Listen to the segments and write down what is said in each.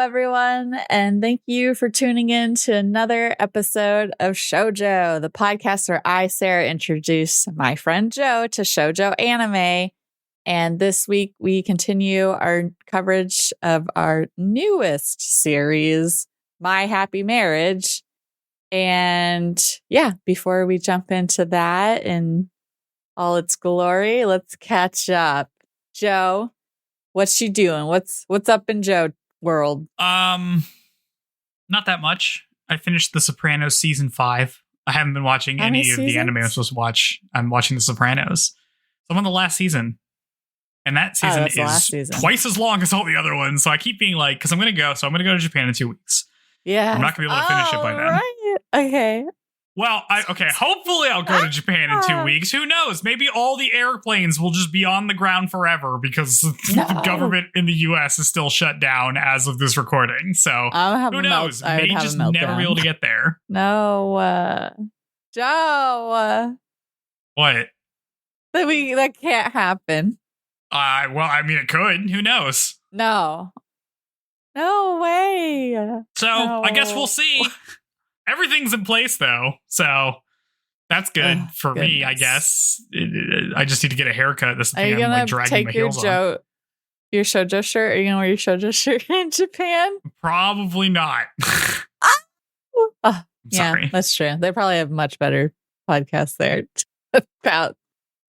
everyone, and thank you for tuning in to another episode of Shoujo, the podcast where I, Sarah, introduce my friend Joe to shoujo anime. And this week, we continue our coverage of our newest series, My Happy Marriage. And yeah, before we jump into that in all its glory, let's catch up. Joe, what's she doing? What's up in Joe world? Not that much. I finished The Sopranos season 5. I haven't been watching any of the anime I'm supposed to watch. I'm watching The Sopranos. So I'm on the last season. And that season is twice as long as all the other ones. So I keep being like, because I'm going to go to Japan in 2 weeks. Yeah. I'm not going to be able to finish it by then. Right. Okay. Well, hopefully I'll go to Japan in 2 weeks. Who knows? Maybe all the airplanes will just be on the ground forever because the government in the U.S. is still shut down as of this recording. So who knows? May just never be able to get there. No. Joe. What? That can't happen. It could. Who knows? No way. So I guess we'll see. Everything's in place, though. So that's good for me, I guess. I just need to get a haircut. This thing, I'm like dragging my heels on. Your shoujo shirt? Are you going to wear your shoujo shirt in Japan? Probably not. Sorry. Yeah, that's true. They probably have much better podcasts there about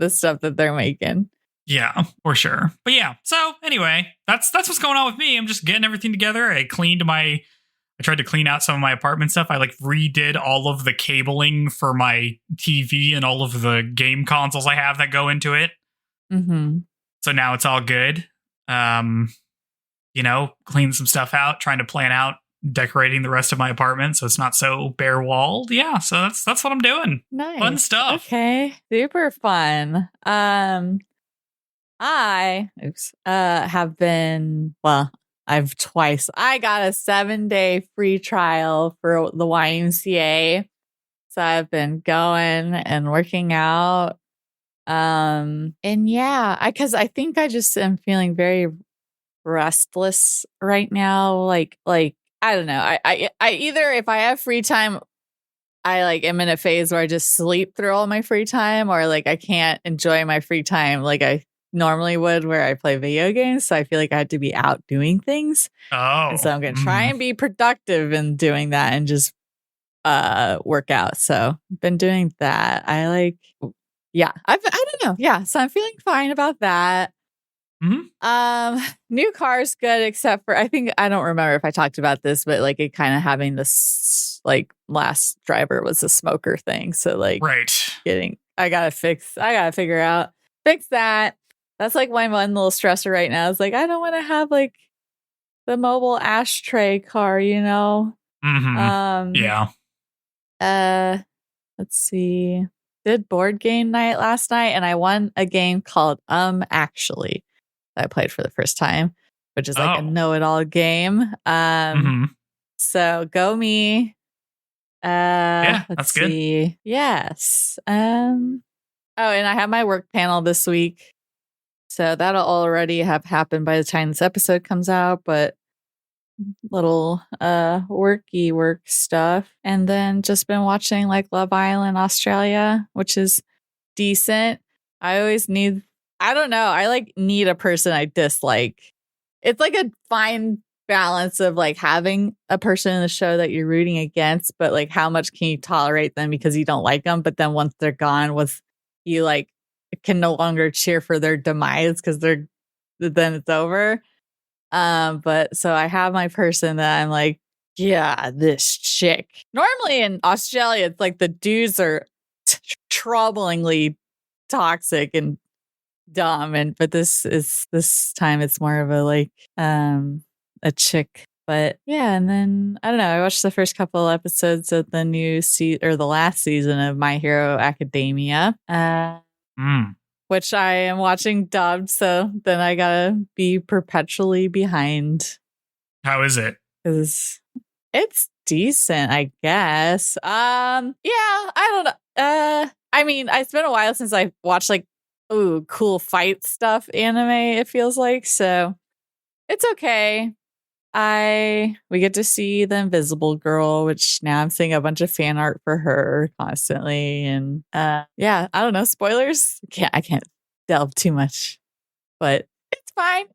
the stuff that they're making. Yeah, for sure. But yeah, so anyway, that's what's going on with me. I'm just getting everything together. I tried to clean out some of my apartment stuff. I redid all of the cabling for my TV and all of the game consoles I have that go into it. Mm-hmm. So now it's all good. Clean some stuff out, trying to plan out decorating the rest of my apartment so it's not so bare walled. Yeah, so that's what I'm doing. Nice. Fun stuff. Okay. Super fun. I have been, I got a 7-day free trial for the YMCA. So I've been going and working out. And yeah, because I think I just am feeling very restless right now. Like, I don't know. I either, if I have free time, I am in a phase where I just sleep through all my free time, or I can't enjoy my free time like I normally would where I play video games. So I feel like I had to be out doing things. Oh. And so I'm going to try and be productive in doing that and just work out. So I've been doing that. I don't know. Yeah. So I'm feeling fine about that. Mm-hmm. New car's good, except for, I don't remember if I talked about this, but it kind of having this, last driver was a smoker thing. So right. I gotta figure fix that. That's my one little stressor right now. Is I don't want to have the mobile ashtray car, Mm-hmm. Yeah. Let's see. Did board game night last night, and I won a game called Actually that I played for the first time, which is a know-it-all game. Mm-hmm. So go me. That's good. Yes. And I have my work panel this week. So that'll already have happened by the time this episode comes out, but little worky work stuff. And then just been watching Love Island Australia, which is decent. I don't know. I need a person I dislike. It's a fine balance of having a person in the show that you're rooting against, but how much can you tolerate them because you don't like them, but then once they're gone, you can no longer cheer for their demise because then it's over. But so I have my person that I'm yeah, this chick. Normally in Australia, it's the dudes are troublingly toxic and dumb, but this time it's more of a chick. But yeah, and then I don't know, I watched the first couple episodes of the new the last season of My Hero Academia, which I am watching dubbed, so then I gotta be perpetually behind. How is it? Because it's decent, I guess. Yeah, I don't know. It's been a while since I watched cool fight stuff anime, it feels like, so it's okay. we get to see the Invisible Girl, which now I'm seeing a bunch of fan art for her constantly. And yeah, I don't know. Spoilers. I can't delve too much, but it's fine.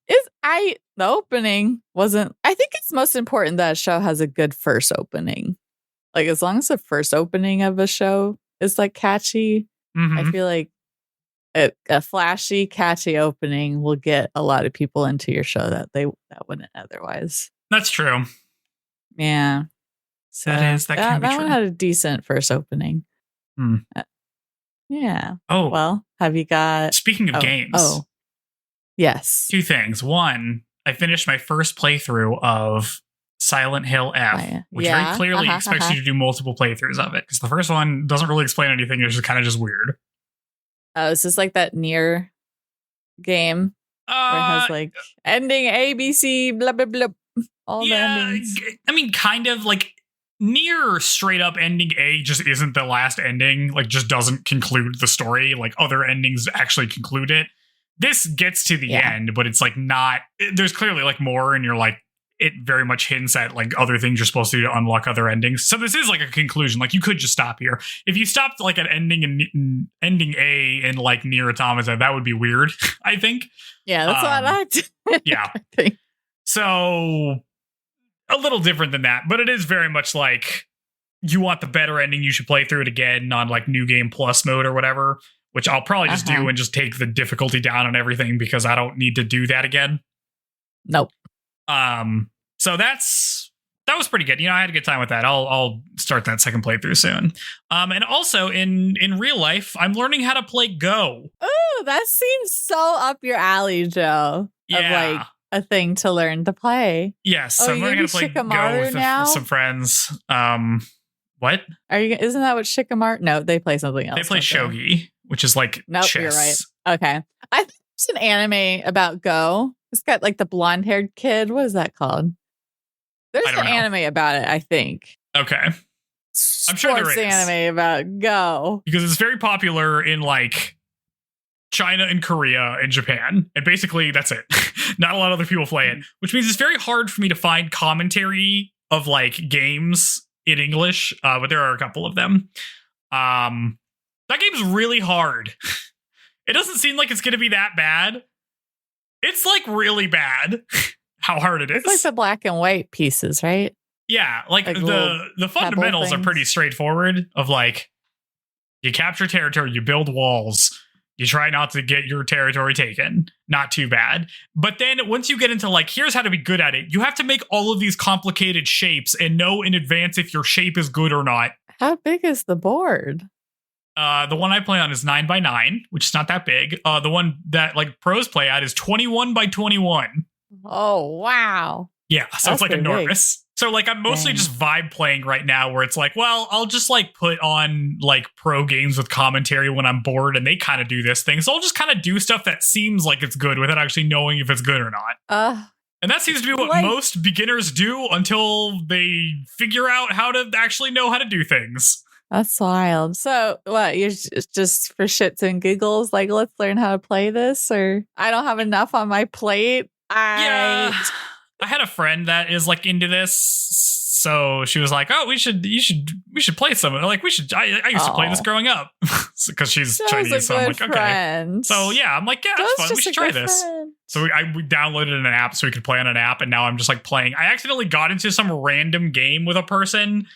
The opening wasn't, I think it's most important that a show has a good first opening. Like, as long as the first opening of a show is like catchy, I feel like a flashy, catchy opening will get a lot of people into your show that wouldn't otherwise. That's true. Yeah. So that can be true. That one had a decent first opening. Yeah. Oh. Well, have you got... Speaking of games. Oh. Yes. 2 things. One, I finished my first playthrough of Silent Hill F, which very clearly expects you to do multiple playthroughs of it. Because the first one doesn't really explain anything. It's just kind of just weird. Oh, is this like that Nier game? Where it has like ending A, B, C, blah, blah, blah. All the endings. I mean, kind of like Nier straight up ending A just isn't the last ending. Like, just doesn't conclude the story. Like, other endings actually conclude it. This gets to the end, but it's like not... There's clearly like more, and you're like... It very much hints at like other things you're supposed to do to unlock other endings. So this is like a conclusion. Like, you could just stop here. If you stopped like at ending A in like Nier Automata, that would be weird, I think. Yeah, that's what I did. Yeah. So a little different than that, but it is very much like you want the better ending. You should play through it again on like New Game Plus mode or whatever, which I'll probably just do and just take the difficulty down on everything because I don't need to do that again. Nope. So that was pretty good. I had a good time with that. I'll start that second playthrough soon. And also in real life, I'm learning how to play Go. Oh, that seems so up your alley, Joe. Yeah. Of like a thing to learn to play. Yes, I'm learning how to play Go with some friends. What? Isn't that what Shikamaru? No, they play something else. They play Shogi, which is like chess. You're right. Okay. I think there's an anime about Go. It's got like the blonde haired kid. What is that called? There's an anime about it, I think. Okay. I'm sure there is. Anime about Go. Because it's very popular in like China and Korea and Japan. And basically that's it. Not a lot of other people play it. Which means it's very hard for me to find commentary of like games in English. But there are a couple of them. That game's really hard. It doesn't seem like it's going to be that bad. It's like really bad how hard it is. It's like the black and white pieces, right? Yeah, like the fundamentals are pretty straightforward of like you capture territory, you build walls, you try not to get your territory taken. Not too bad. But then once you get into like, here's how to be good at it, you have to make all of these complicated shapes and know in advance if your shape is good or not. How big is the board? The one I play on is 9x9, which is not that big. The one that like pros play at is 21x21. Oh, wow. Yeah, so it's like enormous. Big. So like I'm mostly just vibe playing right now where it's like, well, I'll just like put on like pro games with commentary when I'm bored and they kind of do this thing. So I'll just kind of do stuff that seems like it's good without actually knowing if it's good or not. And that seems to be what most beginners do until they figure out how to actually know how to do things. That's wild. So what, you're just for shits and giggles, like, let's learn how to play this? Or I don't have enough on my plate. Yeah. I had a friend that is like into this. So she was like, oh, we should play some. Like, we should, I used to play this growing up because she's Chinese. So I'm like, okay. So yeah, I'm like, yeah, that's fun. We should try this. So we downloaded an app so we could play on an app. And now I'm just like playing. I accidentally got into some random game with a person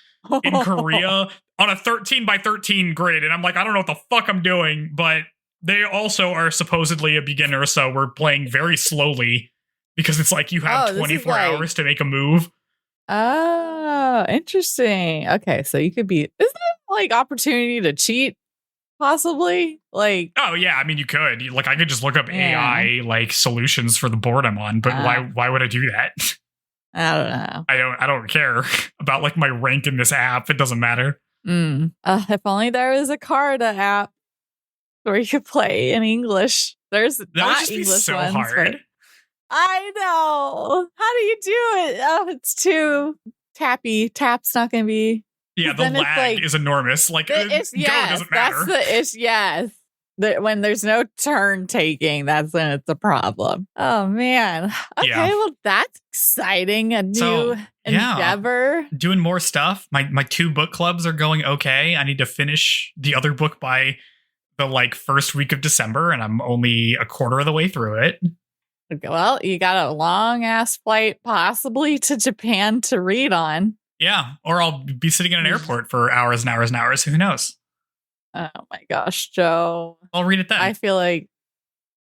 in Korea on a 13x13 grid. And I'm like, I don't know what the fuck I'm doing, but they also are supposedly a beginner. So we're playing very slowly because it's like you have 24 hours to make a move. Oh, interesting. Okay. So you could be, isn't it like opportunity to cheat? Possibly? Like, oh yeah, I mean you could. Like I could just look up AI like solutions for the board I'm on, but why would I do that? I don't know. I don't care about like my rank in this app. It doesn't matter. If only there was a Carta app where you could play in English. There's that not would just English be so ones, hard. I know. How do you do it? Oh, it's too tappy. Tap's not going to be. Yeah, the lag is enormous. Like, Go doesn't matter. That's the issue. Yes. When there's no turn taking, that's when it's a problem. Oh man. Okay, well that's exciting. A new endeavor. Doing more stuff. My 2 book clubs are going okay. I need to finish the other book by the first week of December, and I'm only a quarter of the way through it. Well, you got a long ass flight possibly to Japan to read on. Yeah, or I'll be sitting in an airport for hours and hours and hours. Who knows? Oh my gosh, Joe. I'll read it then. I feel like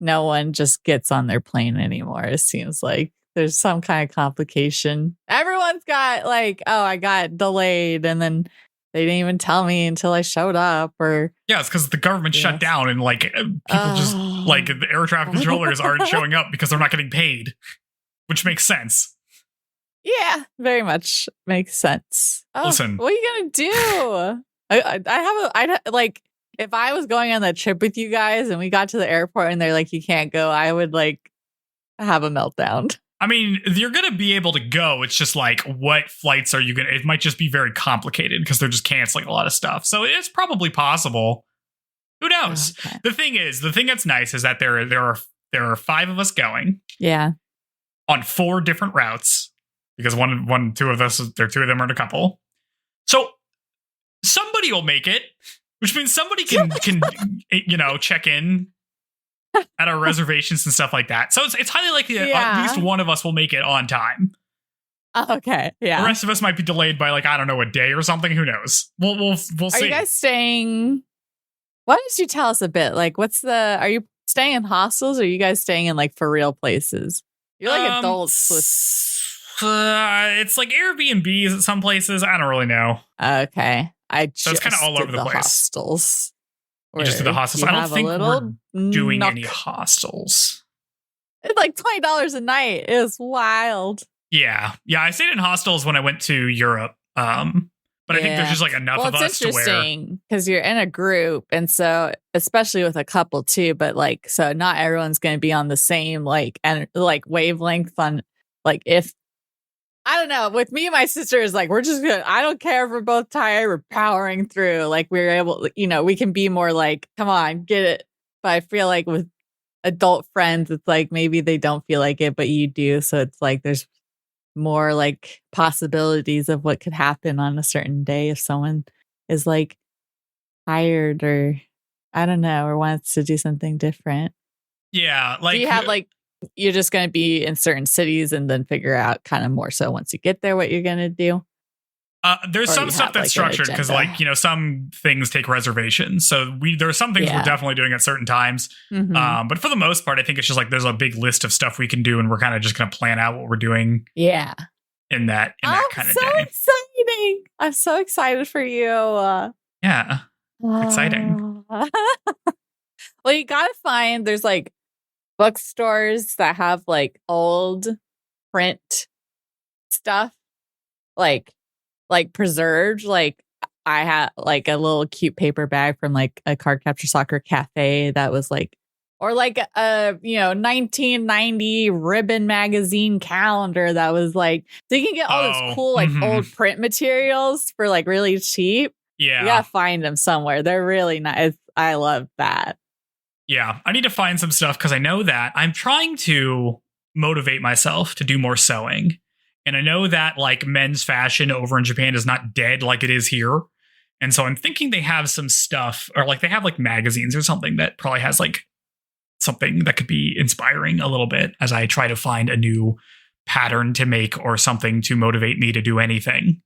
no one just gets on their plane anymore. It seems like there's some kind of complication. Everyone's got I got delayed and then they didn't even tell me until I showed up. Or yeah, it's because the government shut down and people just the air traffic controllers aren't showing up because they're not getting paid, which makes sense. Yeah, very much makes sense. Listen, what are you gonna do? If I was going on that trip with you guys and we got to the airport and they're like, you can't go, I would have a meltdown. I mean, you're going to be able to go. It's just what flights are you going to, it might just be very complicated because they're just canceling a lot of stuff. So it's probably possible. Who knows? Okay. The thing that's nice is that there are 5 of us going. Yeah. On 4 different routes because two of them are in a couple. So somebody will make it, which means somebody can check in at our reservations and stuff like that. So it's highly likely that at least one of us will make it on time. Okay, yeah. The rest of us might be delayed by I don't know, a day or something. Who knows? We'll see. Are you guys staying? Why don't you tell us a bit? Are you staying in hostels or are you guys staying in for real places? You're adults with. It's Airbnbs at some places. I don't really know. Okay. So it's kind of all over the place. Hostels. You just did the hostels. I don't think we're doing any hostels. It's $20 a night. It was wild. Yeah. I stayed in hostels when I went to Europe. But I think there's just enough of us to where. It's interesting because you're in a group. And so, especially with a couple too, but so not everyone's going to be on the same wavelength on if. I don't know. With me and my sister is we're just good. I don't care if we're both tired. We're powering through. We're able, we can be more come on, get it. But I feel with adult friends, it's maybe they don't feel like it, but you do. So it's there's more possibilities of what could happen on a certain day if someone is tired or I don't know, or wants to do something different. Yeah. Do you have you're just going to be in certain cities and then figure out kind of more so once you get there what you're going to do? There's some stuff that's structured because some things take reservations. So there are some things we're definitely doing at certain times. Mm-hmm. But for the most part, I think it's just there's a big list of stuff we can do and we're kind of just going to plan out what we're doing. Yeah. In that kind of day. So exciting. I'm so excited for you. Yeah. Exciting. Well, you got to find there's bookstores that have old print stuff preserved. I had a little cute paper bag from a Card Capture Soccer cafe that was or a 1990 Ribbon magazine calendar that was so you can get all this cool old print materials for really cheap. Yeah, you gotta find them somewhere. They're really nice. I love that. Yeah, I need to find some stuff because I know that I'm trying to motivate myself to do more sewing. And I know that men's fashion over in Japan is not dead like it is here. And so I'm thinking they have some stuff or they have magazines or something that probably has something that could be inspiring a little bit as I try to find a new pattern to make or something to motivate me to do anything.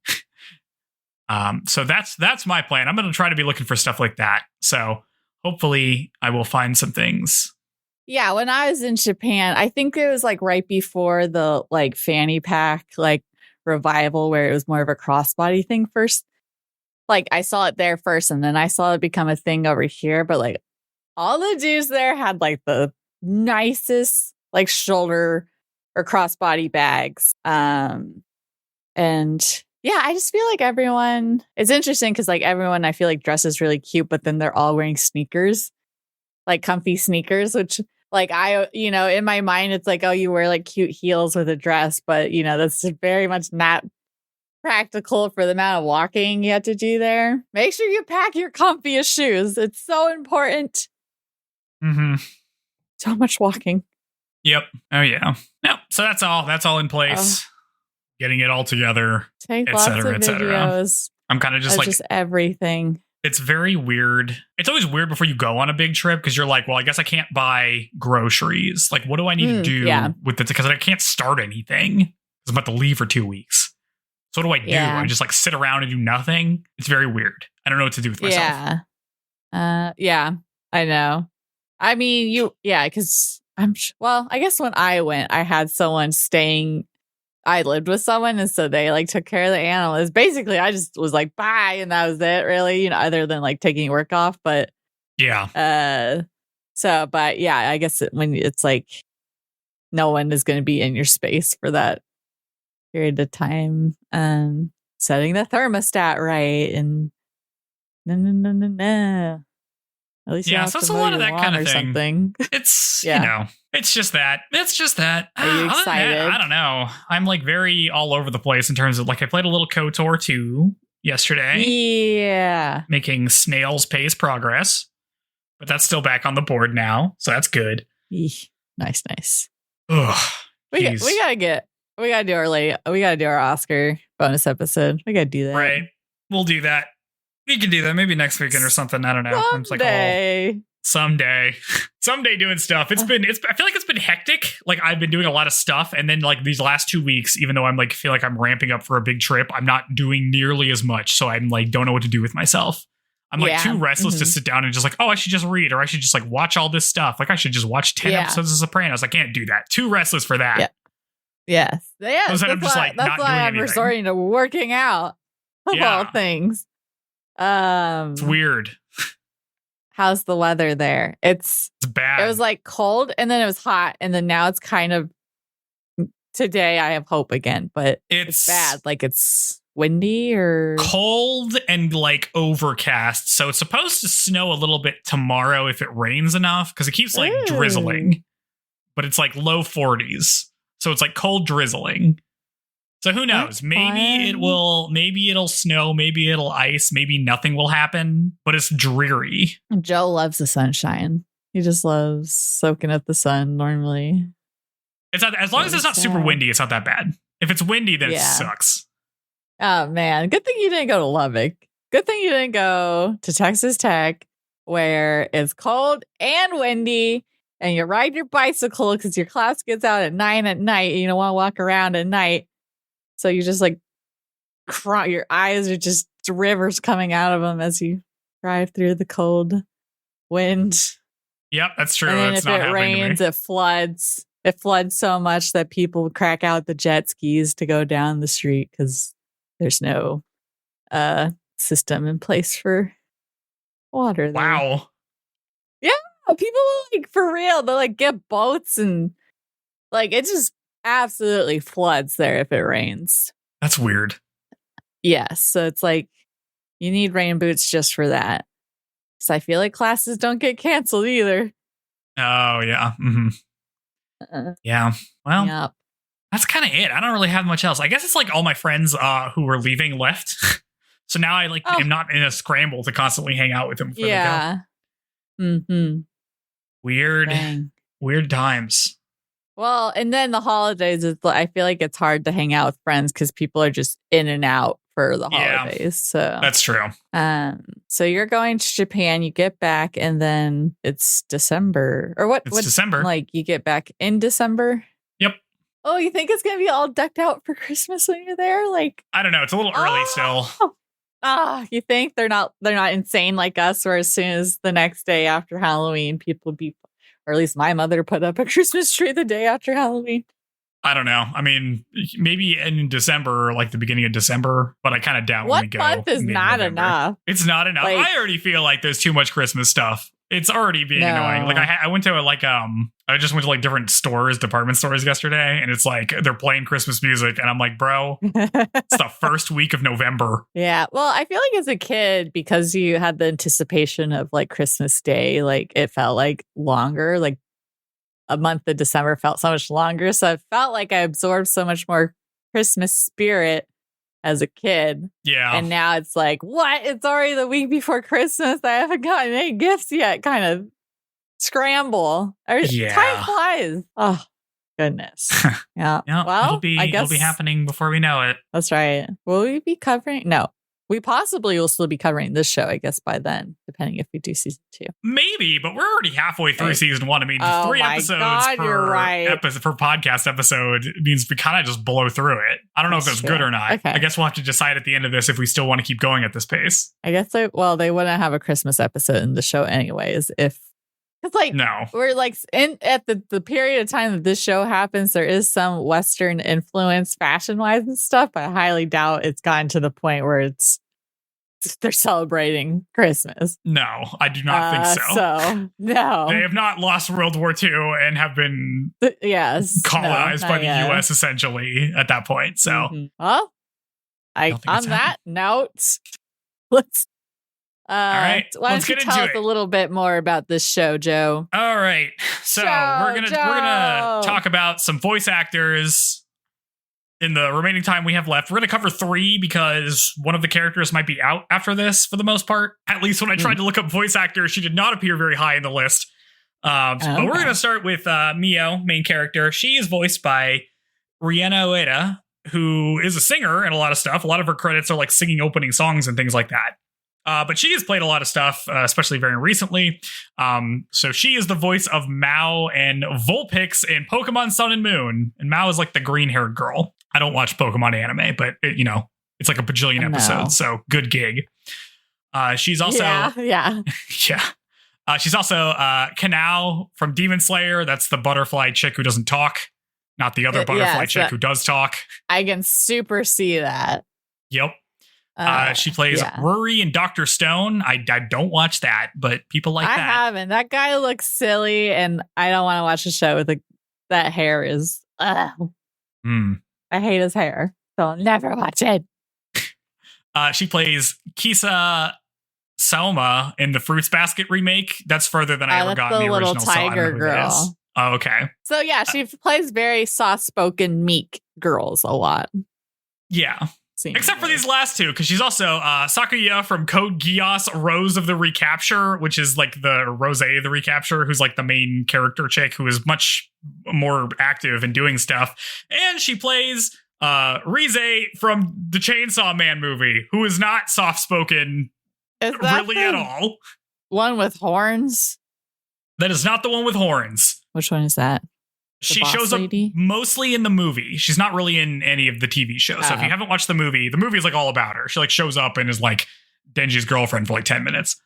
So that's my plan. I'm going to try to be looking for stuff like that. So hopefully I will find some things. Yeah, when I was in Japan, I think it was right before the fanny pack revival where it was more of a crossbody thing first. I saw it there first and then I saw it become a thing over here. But all the dudes there had the nicest shoulder or crossbody bags. And yeah, I just feel everyone, it's interesting because everyone I feel dresses really cute, but then they're all wearing sneakers, comfy sneakers, which I, in my mind, it's oh, you wear cute heels with a dress, but that's very much not practical for the amount of walking you have to do there. Make sure you pack your comfiest shoes. It's so important. Mm-hmm. So much walking. Yep. Oh yeah. Yep. So that's all in place. Getting it all together. Take lots of videos. I'm kind of just like just everything. It's very weird. It's always weird before you go on a big trip because you're like, well, I guess I can't buy groceries. Like, what do I need to do with it? Because I can't start anything. I'm about to leave for 2 weeks. So what do I do? I just like sit around and do nothing. It's very weird. I don't know what to do with myself. Yeah, I know. I mean, because I guess when I went, I had someone staying. I lived with someone, and so they like took care of the animals. Basically, I just was like, bye, and that was it, really, other than like taking work off. But I guess when it's like no one is going to be in your space for that period of time, setting the thermostat right, and no. At least so it's a lot of that kind of thing. Something. It's it's just that. It's just that. Are you excited? I don't know. I'm like very all over the place in terms of like I played a little KOTOR 2 yesterday. Yeah, making snail's pace progress, but that's still back on the board now, so that's good. Nice. Ugh, we gotta do our Oscar bonus episode. We gotta do that. Right, we'll do that. We can do that maybe next weekend or something. I don't know. I'm just like, someday doing stuff. I feel like it's been hectic. Like I've been doing a lot of stuff, and then like these last 2 weeks, even though I'm like feel like I'm ramping up for a big trip, I'm not doing nearly as much. So I'm like don't know what to do with myself. I'm like too restless to sit down and just like, oh, I should just read, or I should just like watch all this stuff. Like I should just watch 10 episodes of Sopranos. I can't do that. Too restless for that. Yes. That's why I'm resorting to working out of all things. It's weird. How's the weather there? It's bad. It was like cold, and then it was hot, and then now it's kind of. Today I have hope again, but it's bad. Like it's windy or cold and like overcast. So it's supposed to snow a little bit tomorrow if it rains enough, because it keeps like drizzling, but it's like low 40s. So it's like cold drizzling. So who knows? Maybe it'll snow, maybe it'll ice, maybe nothing will happen, but it's dreary. Joe loves the sunshine. He just loves soaking up the sun normally. It's not, as long as it's not super windy, it's not that bad. If it's windy, then it sucks. Oh man, good thing you didn't go to Lubbock. Good thing you didn't go to Texas Tech, where it's cold and windy, and you ride your bicycle because your class gets out at 9 at night, and you don't want to walk around at night. So you just like your eyes are just rivers coming out of them as you drive through the cold wind. Yep, that's true. And then that's if it rains, it floods. It floods so much that people crack out the jet skis to go down the street because there's no system in place for water there. Wow. Yeah, people like for real. They like get boats and like it just absolutely floods there if it rains. That's weird. Yes, so it's like you need rain boots just for that. So I feel like classes don't get canceled either. Oh yeah. Mm-hmm. Yeah. Well, that's kind of it. I don't really have much else. I guess it's like all my friends who were leaving left. So now I like am not in a scramble to constantly hang out with them before they go. Mm-hmm. Weird times. Well, and then the holidays is I feel like it's hard to hang out with friends because people are just in and out for the holidays. So that's true. So you're going to Japan, you get back, and then it's December. Or what? It's December. Like you get back in December? Yep. Oh, you think it's gonna be all decked out for Christmas when you're there? Like I don't know. It's a little early still. You think they're not insane like us, where as soon as the next day after Halloween, people be, or at least my mother put up a Christmas tree the day after Halloween. I don't know. I mean, maybe in December or like the beginning of December, but I kind of doubt when we go. 1 month is not enough. It's not enough. Like, I already feel like there's too much Christmas stuff. It's already being annoying. Like I went to I just went to like different stores, department stores yesterday, and it's like they're playing Christmas music, and I'm like, bro, it's the first week of November. Yeah. Well, I feel like as a kid, because you had the anticipation of like Christmas Day, like it felt like longer, like a month of December felt so much longer. So it felt like I absorbed so much more Christmas spirit as a kid. Yeah. And now it's like, what? It's already the week before Christmas. I haven't gotten any gifts yet, kind of scramble. Yeah. Time flies. Oh, goodness. Yeah. Yeah, well, I guess it'll be happening before we know it. That's right. Will we be covering? No. We possibly will still be covering this show, I guess, by then, depending if we do season 2. Maybe, but we're already halfway through season 1. I mean, 3 episodes per podcast episode means we kind of just blow through it. I don't know if that's good or not. Okay. I guess we'll have to decide at the end of this if we still want to keep going at this pace. I guess they wouldn't have a Christmas episode in the show anyways. It's like, no, we're like at the period of time that this show happens, there is some Western influence fashion wise and stuff, but I highly doubt it's gotten to the point where they're celebrating Christmas. No, I do not think so. So, no. They have not lost World War II and have been colonized by the U.S. essentially at that point. So, well, on that note, let's all right, why don't you tell us a little bit more about this show, Joe? All right, so we're gonna talk about some voice actors in the remaining time we have left. We're gonna cover 3 because one of the characters might be out after this for the most part. At least when I tried to look up voice actors, she did not appear very high in the list. But we're gonna start with Miyo, main character. She is voiced by Rihanna Ueda, who is a singer and a lot of stuff. A lot of her credits are like singing opening songs and things like that. But she has played a lot of stuff, especially very recently. So she is the voice of Mao and Vulpix in Pokemon Sun and Moon. And Mao is like the green-haired girl. I don't watch Pokemon anime, but it's like a bajillion episodes. So good gig. She's also yeah. She's also Kanao from Demon Slayer. That's the butterfly chick who doesn't talk, not the other butterfly chick who does talk. I can super see that. Yep. She plays Rory and Dr. Stone. I don't watch that, but people like that. I haven't. That guy looks silly, and I don't want to watch a show with that hair is. I hate his hair, so I'll never watch it. She plays Kisa Saoma in the Fruits Basket remake. That's further than I ever got in the original. Little tiger girl. Oh, okay. So yeah, she plays very soft-spoken, meek girls a lot. Yeah. Except for these last 2, because she's also Sakuya from Code Geass Rose of the Recapture, which is like the Rose of the Recapture, who's like the main character chick who is much more active and doing stuff. And she plays Rize from the Chainsaw Man movie, who is not soft-spoken really at all. One with horns? That is not the one with horns. Which one is that? She shows up mostly in the movie. She's not really in any of the TV shows. So if you haven't watched the movie is like all about her. She like shows up and is like Denji's girlfriend for like 10 minutes.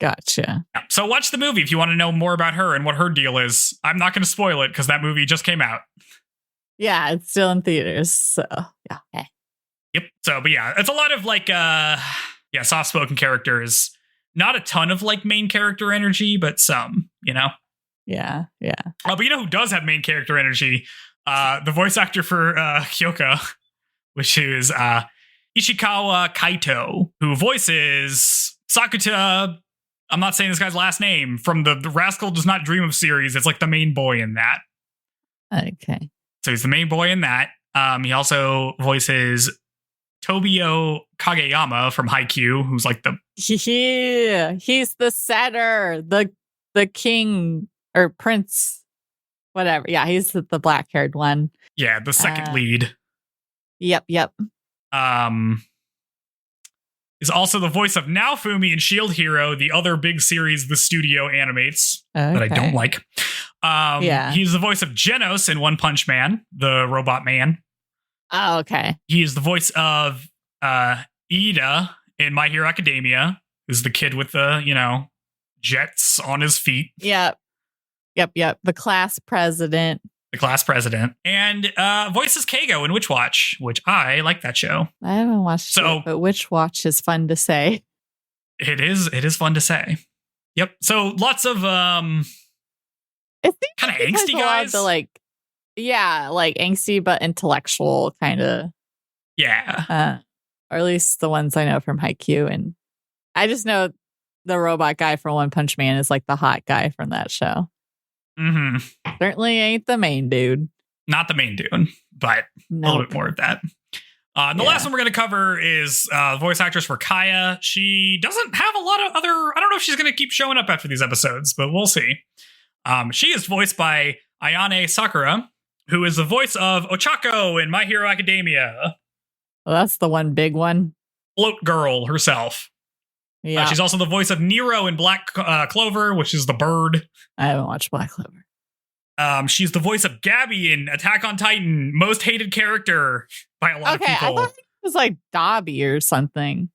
Gotcha. Yeah. So watch the movie if you want to know more about her and what her deal is. I'm not going to spoil it because that movie just came out. Yeah, it's still in theaters. So yeah. Okay. Yep. So, but yeah, it's a lot of like, soft-spoken characters. Not a ton of like main character energy, but some, Yeah. But you know who does have main character energy? The voice actor for Kiyoka, which is Ishikawa Kaito, who voices Sakuta. I'm not saying this guy's last name, from the Rascal Does Not Dream of series. It's like the main boy in that. Okay. So he's the main boy in that. He also voices Tobio Kageyama from Haikyuu, who's like he's the setter, the king or prince, whatever. Yeah, he's the black-haired one. Yeah, the second lead. Yep. Is also the voice of Naofumi in Shield Hero, the other big series the studio animates that I don't like. He's the voice of Genos in One Punch Man, the robot man. Oh, okay. He is the voice of Ida in My Hero Academia, who's the kid with the, jets on his feet. Yep. The class president. And voices Keigo in Witch Watch, which I like that show. I haven't watched it, but Witch Watch is fun to say. It is fun to say. Yep. So lots of kind of angsty guys. Like angsty but intellectual kind of. Yeah. Or at least the ones I know from Haikyuu, and I just know the robot guy from One Punch Man is like the hot guy from that show. Mm-hmm. Certainly ain't the main dude. Not the main dude, but a little bit more of that. And the last one we're going to cover is voice actress for Kaya. She doesn't have a lot of other... I don't know if she's going to keep showing up after these episodes, but we'll see. She is voiced by Ayane Sakura, who is the voice of Ochako in My Hero Academia. Well, that's the one big one. Float Girl herself. Yeah. She's also the voice of Nero in Black Clover, which is the bird. I haven't watched Black Clover. She's the voice of Gabby in Attack on Titan, most hated character by a lot of people. I thought it was like Dobby or something.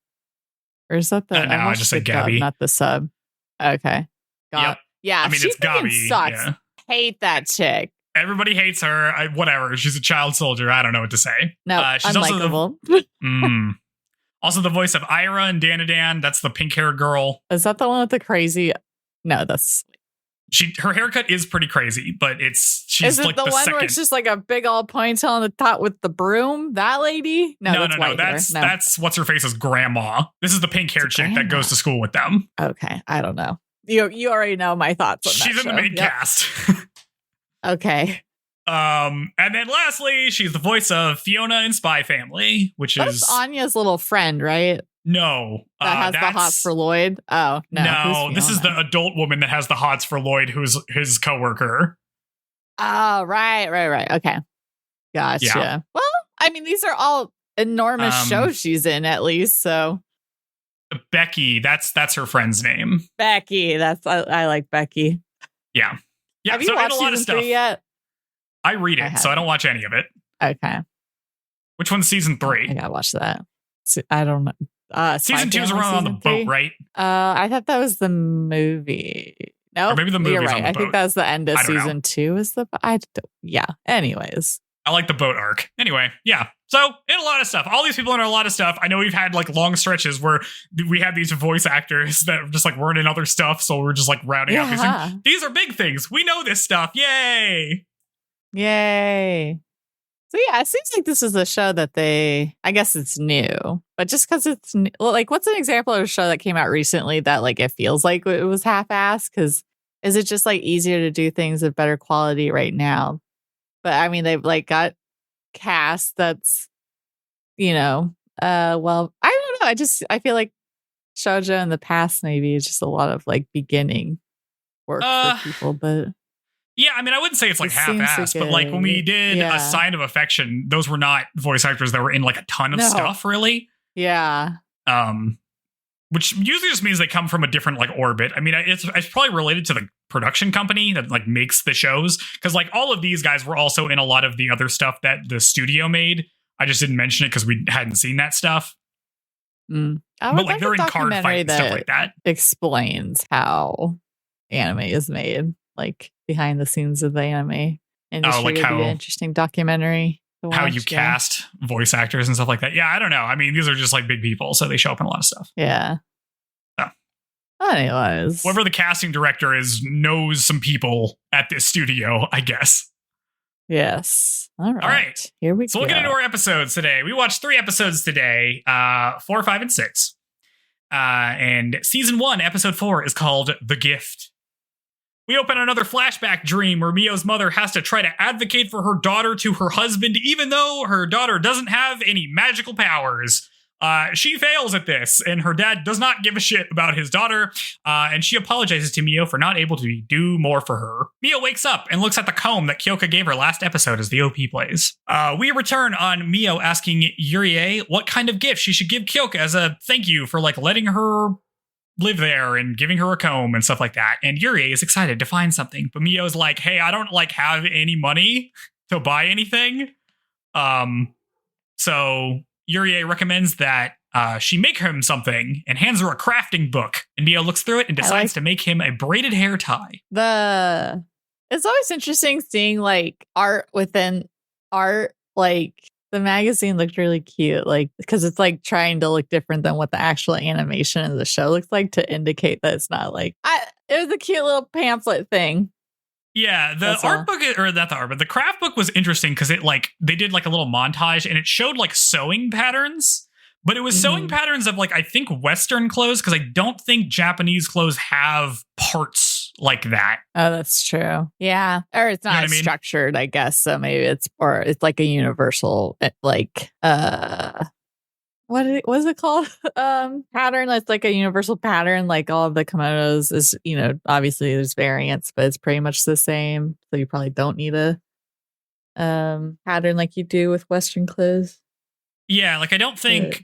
Or is that the... No, I just said Gabby. Dub, not the sub. Okay. Yep. Yeah, I mean, she it's Gabby. Sucks. Yeah. Hate that chick. Everybody hates her. Whatever. She's a child soldier. I don't know what to say. No, she's unlikable. Also the voice of Ira and Dan. That's the pink-haired girl. Is that the one with the crazy... No, that's... Her haircut is pretty crazy, but she's is it like the one second. where it's just like a big old ponytail on the top with the broom? That lady? No. That's what's her face's grandma. This is the pink-haired chick that goes to school with them. Okay, I don't know. You already know my thoughts on that. She's in the main cast. Okay. And then lastly, she's the voice of Fiona in Spy Family, which is Anya's little friend, right? No. That has the hots for Lloyd? Oh, no. No, this is the adult woman that has the hots for Lloyd, who's his coworker. Oh, right. Okay. Gotcha. Yeah. Well, I mean, these are all enormous shows she's in, at least, so. Becky, that's her friend's name. Becky, I like Becky. Yeah. Have you watched season 3 yet? I read it, so I don't watch any of it. Okay. Which one's season 3? I gotta watch that. I don't know. Season 2 is around on the boat, right? I thought that was the movie. No, or maybe the movie's right. on the boat. I think that was the end of season 2. Yeah. Anyways, I like the boat arc. Anyway, yeah. So in a lot of stuff, all these people in a lot of stuff. I know we've had like long stretches where we had these voice actors that just like weren't in other stuff, so we're just like rounding out these things. These are big things. We know this stuff. Yay! So yeah, it seems like this is a show that I guess it's new, but just because it's like, what's an example of a show that came out recently that like it feels like it was half-assed? Because is it just like easier to do things of better quality right now? But I mean, they've like got cast that's, well, I don't know. I feel like shoujo in the past maybe is just a lot of like beginning work for people, but. Yeah, I mean, I wouldn't say it's like half-assed, but like when we did A Sign of Affection, those were not voice actors that were in like a ton of stuff, really. Yeah. Which usually just means they come from a different like orbit. I mean, it's probably related to the production company that like makes the shows, because like all of these guys were also in a lot of the other stuff that the studio made. I just didn't mention it because we hadn't seen that stuff. But like they're in card fight and stuff like that. Explains how anime is made. Like behind the scenes of the anime industry. Like how, would be an interesting documentary to watch, how you cast voice actors and stuff like that. Yeah, I don't know. I mean, these are just like big people, so they show up in a lot of stuff. Yeah. So. Anyways. Whoever the casting director is knows some people at this studio, I guess. Yes. All right. Here we go. So we'll get into our episodes today. We watched 3 episodes today, 4, 5, and 6. And season 1, episode 4 is called The Gift. We open another flashback dream where Miyo's mother has to try to advocate for her daughter to her husband, even though her daughter doesn't have any magical powers. She fails at this, and her dad does not give a shit about his daughter, and she apologizes to Miyo for not able to do more for her. Miyo wakes up and looks at the comb that Kiyoka gave her last episode as the OP plays. We return on Miyo asking Yurie what kind of gift she should give Kiyoka as a thank you for like letting her live there and giving her a comb and stuff like that. And Yurie is excited to find something, but Miyo's like, hey, I don't like have any money to buy anything. So Yurie recommends that she make him something and hands her a crafting book. And Miyo looks through it and decides to make him a braided hair tie. It's always interesting seeing like art within art. Like the magazine looked really cute, like because it's like trying to look different than what the actual animation of the show looks like to indicate that it's not like it was a cute little pamphlet thing. Yeah, the art book, or not the art, but the craft book was interesting because it like they did like a little montage and it showed like sewing patterns, but it was sewing patterns of like I think Western clothes, because I don't think Japanese clothes have parts like that. Oh, that's true. Yeah. Or it's not structured, I guess. So maybe it's like a universal, like, what was it called? Pattern. It's like a universal pattern. Like all of the kimonos is, obviously there's variants, but it's pretty much the same. So you probably don't need a pattern like you do with Western clothes. Yeah, like I don't think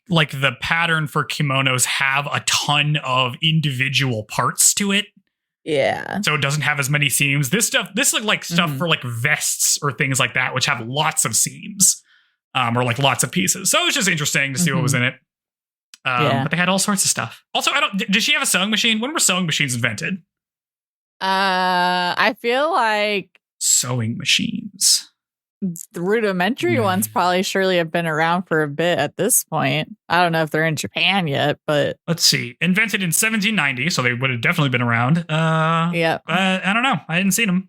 like the pattern for kimonos have a ton of individual parts to it. Yeah. So it doesn't have as many seams. This is like stuff for like vests or things like that, which have lots of seams, or like lots of pieces. So it was just interesting to see what was in it. But they had all sorts of stuff. Also, did she have a sewing machine? When were sewing machines invented? I feel like sewing machines. The rudimentary ones surely have been around for a bit at this point. I don't know if they're in Japan yet, but let's see. Invented in 1790, so they would have definitely been around. Yeah. I don't know. I hadn't seen them.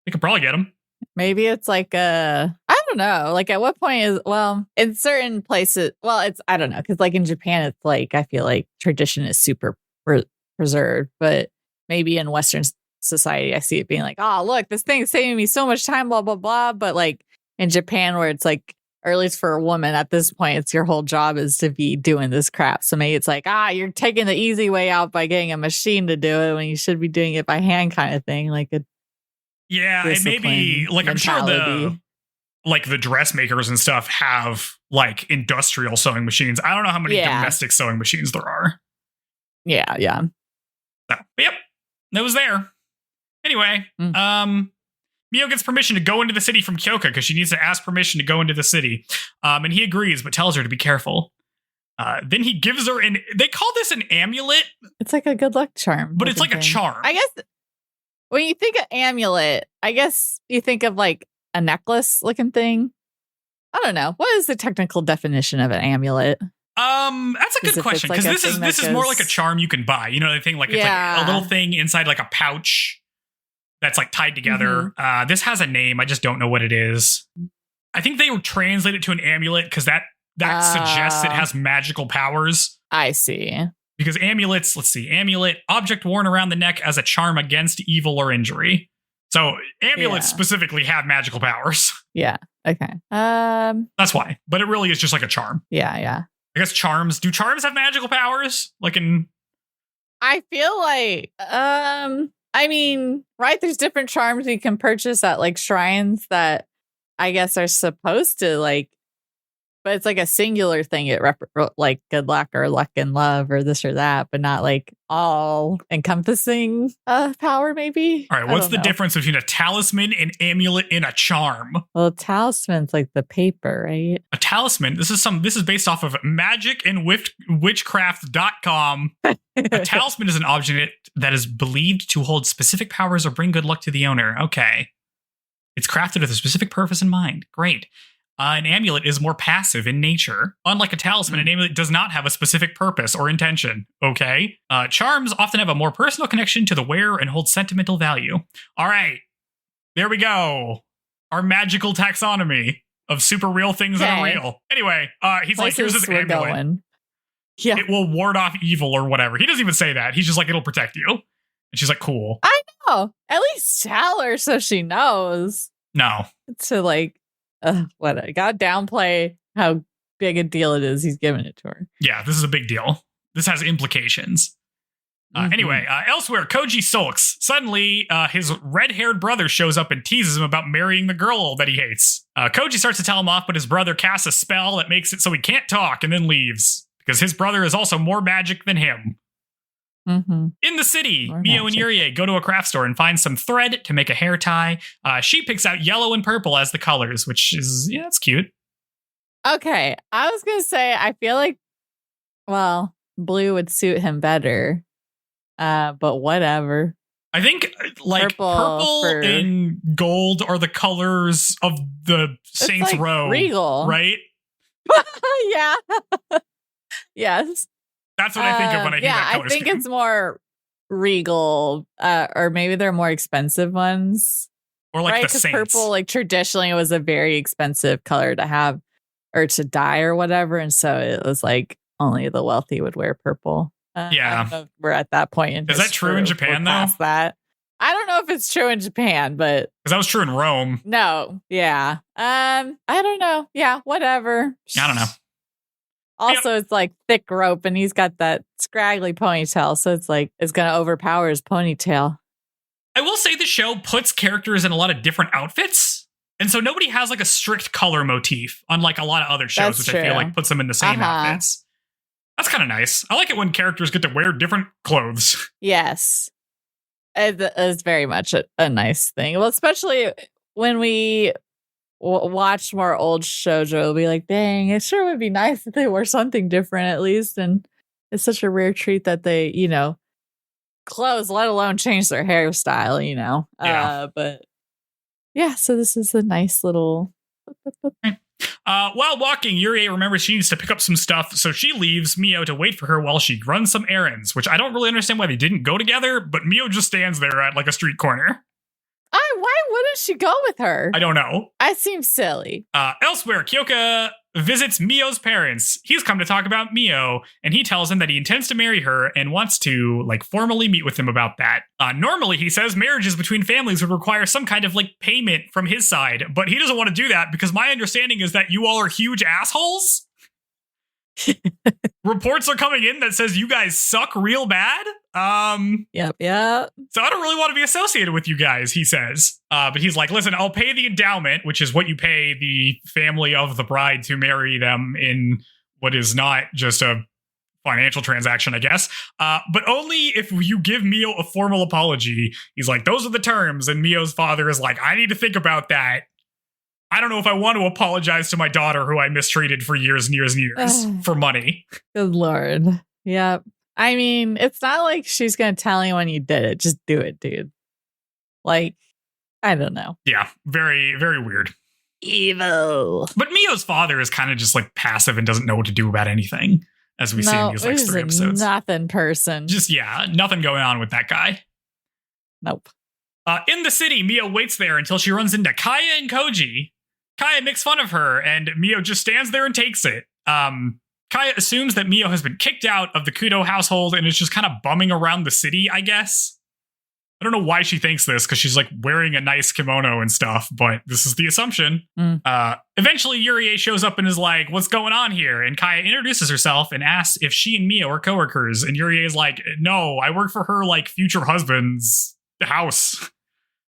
You could probably get them. Maybe it's like I don't know. Like at what point in certain places, I don't know. Because like in Japan, it's like, I feel like tradition is super preserved, but maybe in Western society, I see it being like, oh, look, this thing is saving me so much time, blah, blah, blah. But like in Japan, where it's like, or at least for a woman at this point, it's your whole job is to be doing this crap. So maybe it's like, you're taking the easy way out by getting a machine to do it when you should be doing it by hand kind of thing. Like a and maybe like mentality. I'm sure the dressmakers and stuff have like industrial sewing machines. I don't know how many domestic sewing machines there are. Yeah. So, yep, that was there. Anyway, Miyo gets permission to go into the city from Kiyoka because she needs to ask permission to go into the city. And he agrees, but tells her to be careful. Then he gives her they call this an amulet. It's like a good luck charm. But it's like a charm. I guess when you think of amulet, I guess you think of like a necklace looking thing. I don't know. What is the technical definition of an amulet? That's a good question because this is more like a charm you can buy. You know, the thing like it's like a little thing inside like a pouch that's like tied together. This has a name. I just don't know what it is. I think they would translate it to an amulet because that suggests it has magical powers. I see. Because amulets, let's see, amulet, object worn around the neck as a charm against evil or injury. So amulets specifically have magical powers. Yeah. Okay. That's why. But it really is just like a charm. Yeah. I guess do charms have magical powers? I feel like, I mean, right, there's different charms you can purchase at like shrines that I guess are supposed to like, but it's like a singular thing. It like good luck or luck and love or this or that, but not like all encompassing power maybe. All right, what's the difference between a talisman, an amulet, and a charm? Well, a talisman's like the paper, right? A talisman. This is based off of magicandwitchcraft.com. A talisman is an object that is believed to hold specific powers or bring good luck to the owner. Okay. It's crafted with a specific purpose in mind. Great. An amulet is more passive in nature. Unlike a talisman, an amulet does not have a specific purpose or intention. Okay. Charms often have a more personal connection to the wearer and hold sentimental value. All right. There we go. Our magical taxonomy of super real things that are real. Anyway, he's like, here's this amulet. Going. Yeah. It will ward off evil or whatever. He doesn't even say that. He's just like, it'll protect you. And she's like, cool. I know. At least tell her so she knows. No. To like, what? I gotta downplay how big a deal it is. He's giving it to her. Yeah, this is a big deal. This has implications. Anyway, elsewhere, Koji sulks. Suddenly, his red-haired brother shows up and teases him about marrying the girl that he hates. Koji starts to tell him off, but his brother casts a spell that makes it so he can't talk and then leaves. Because his brother is also more magic than him. In the city, Miyo and Yurie go to a craft store and find some thread to make a hair tie. She picks out yellow and purple as the colors, which is, it's cute. Okay, I was going to say, I feel like, blue would suit him better. But whatever. I think like purple and gold are the colors of the Saints like Row. Regal. Right? Yeah. Yes. That's what I think of when I hear that color scheme. I think it's more regal, or maybe they're more expensive ones. Or like the Saints. Purple, like traditionally, it was a very expensive color to have or to dye or whatever, and so it was like only the wealthy would wear purple. I don't know if we're at that point in Is that true in Japan, though? Past that. I don't know if it's true in Japan, but... Because that was true in Rome. No, yeah. I don't know. Yeah, whatever. I don't know. Also, it's like thick rope, and he's got that scraggly ponytail, so it's like it's going to overpower his ponytail. I will say the show puts characters in a lot of different outfits, and so nobody has like a strict color motif, unlike a lot of other shows, That's which true. I feel like puts them in the same outfits. That's kind of nice. I like it when characters get to wear different clothes. Yes. It's very much a nice thing. Well, especially when we watch more old shoujo, we'll be like, dang, it sure would be nice if they wore something different at least. And it's such a rare treat that they, clothes, let alone change their hairstyle, Yeah. But yeah, so this is a nice little... While walking, Yuri remembers she needs to pick up some stuff, so she leaves Miyo to wait for her while she runs some errands, which I don't really understand why they didn't go together, but Miyo just stands there at like a street corner. Why wouldn't she go with her? I don't know. That seems silly. Elsewhere, Kiyoka visits Miyo's parents. He's come to talk about Miyo, and he tells him that he intends to marry her and wants to, formally meet with him about that. Normally, he says marriages between families would require some kind of, payment from his side, but he doesn't want to do that because my understanding is that you all are huge assholes. Reports are coming in that says you guys suck real bad. Yep. So I don't really want to be associated with you guys, he says. But he's like, listen, I'll pay the endowment, which is what you pay the family of the bride to marry them in what is not just a financial transaction, I guess. But only if you give Miyo a formal apology. He's like, those are the terms. And Miyo's father is like, I need to think about that. I don't know if I want to apologize to my daughter who I mistreated for years and years and years for money. Good Lord. Yep. I mean, it's not like she's going to tell anyone you did it. Just do it, dude. I don't know. Yeah, very, very weird. Evil. But Miyo's father is kind of just passive and doesn't know what to do about anything, as we see in these 3 episodes. Nothing person. Just, nothing going on with that guy. Nope. In the city, Miyo waits there until she runs into Kaya and Koji. Kaya makes fun of her, and Miyo just stands there and takes it. Kaya assumes that Miyo has been kicked out of the Kudo household and is just kind of bumming around the city, I guess. I don't know why she thinks this, because she's wearing a nice kimono and stuff, but this is the assumption. Eventually, Yurie shows up and is like, what's going on here? And Kaya introduces herself and asks if she and Miyo are coworkers. And Yurie is like, no, I work for her future husband's house.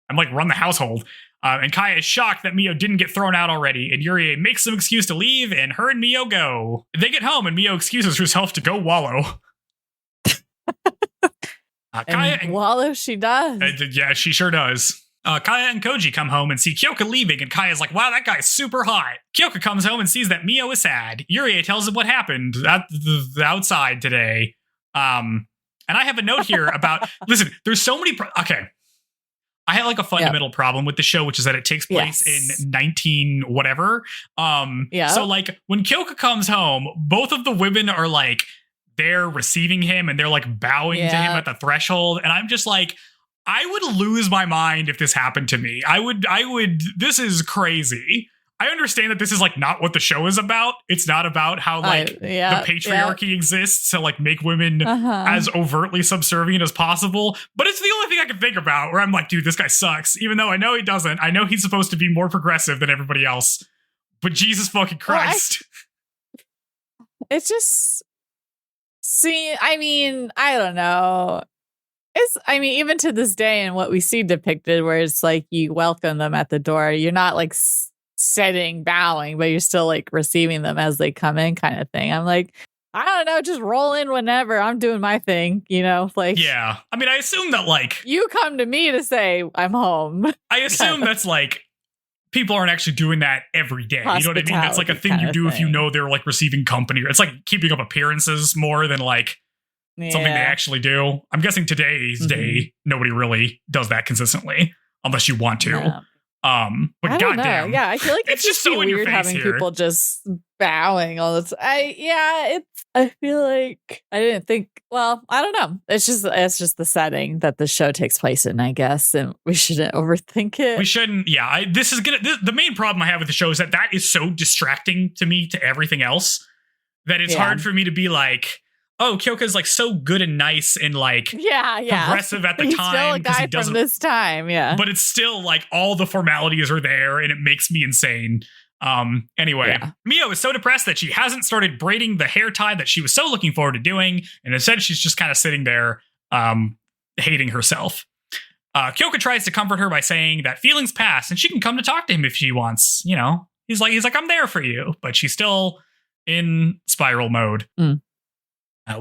I'm run the household. And Kaya is shocked that Miyo didn't get thrown out already, and Yurie makes some excuse to leave, and her and Miyo go. They get home, and Miyo excuses herself to go wallow. Kaya and wallow she does. Yeah, she sure does. Kaya and Koji come home and see Kiyoka leaving, and Kaya's like, wow, that guy's super hot. Kiyoka comes home and sees that Miyo is sad. Yurie tells him what happened at the outside today. And I have a note here about, listen, there's so many, okay. I had a fundamental problem with the show, which is that it takes place in 19 whatever. So when Kiyoka comes home, both of the women are they're receiving him and they're bowing to him at the threshold. And I'm just I would lose my mind if this happened to me. I would, this is crazy. I understand that this is not what the show is about. It's not about how the patriarchy exists to make women as overtly subservient as possible. But it's the only thing I can think about where I'm dude, this guy sucks. Even though I know he doesn't. I know he's supposed to be more progressive than everybody else. But Jesus fucking Christ. It's just, I don't know. Even to this day and what we see depicted where it's you welcome them at the door. You're not sitting, bowing, but you're still receiving them as they come in kind of thing. I'm I don't know, just roll in whenever. I'm doing my thing, Yeah. I assume that you come to me to say I'm home. I assume that's people aren't actually doing that every day. You know what I mean? That's a thing you do if you know they're receiving company. It's keeping up appearances more than something they actually do. I'm guessing today's day, nobody really does that consistently unless you want to. Yeah. But goddamn, I feel it's just so weird in your face having here. people just bowing all the time. I feel I didn't think. Well, I don't know. It's just the setting that the show takes place in, I guess, and we shouldn't overthink it. We shouldn't. Yeah, the main problem I have with the show is that is so distracting to me to everything else that it's hard for me to be oh, Kyoka's like so good and nice and like progressive at the He's time. Still a guy from this time, yeah. But it's still like all the formalities are there and it makes me insane. Anyway, Miyo is so depressed that she hasn't started braiding the hair tie that she was so looking forward to doing, and instead she's just kind of sitting there hating herself. Kiyoka tries to comfort her by saying that feelings pass and she can come to talk to him if she wants. You know, he's like, I'm there for you, but she's still in spiral mode.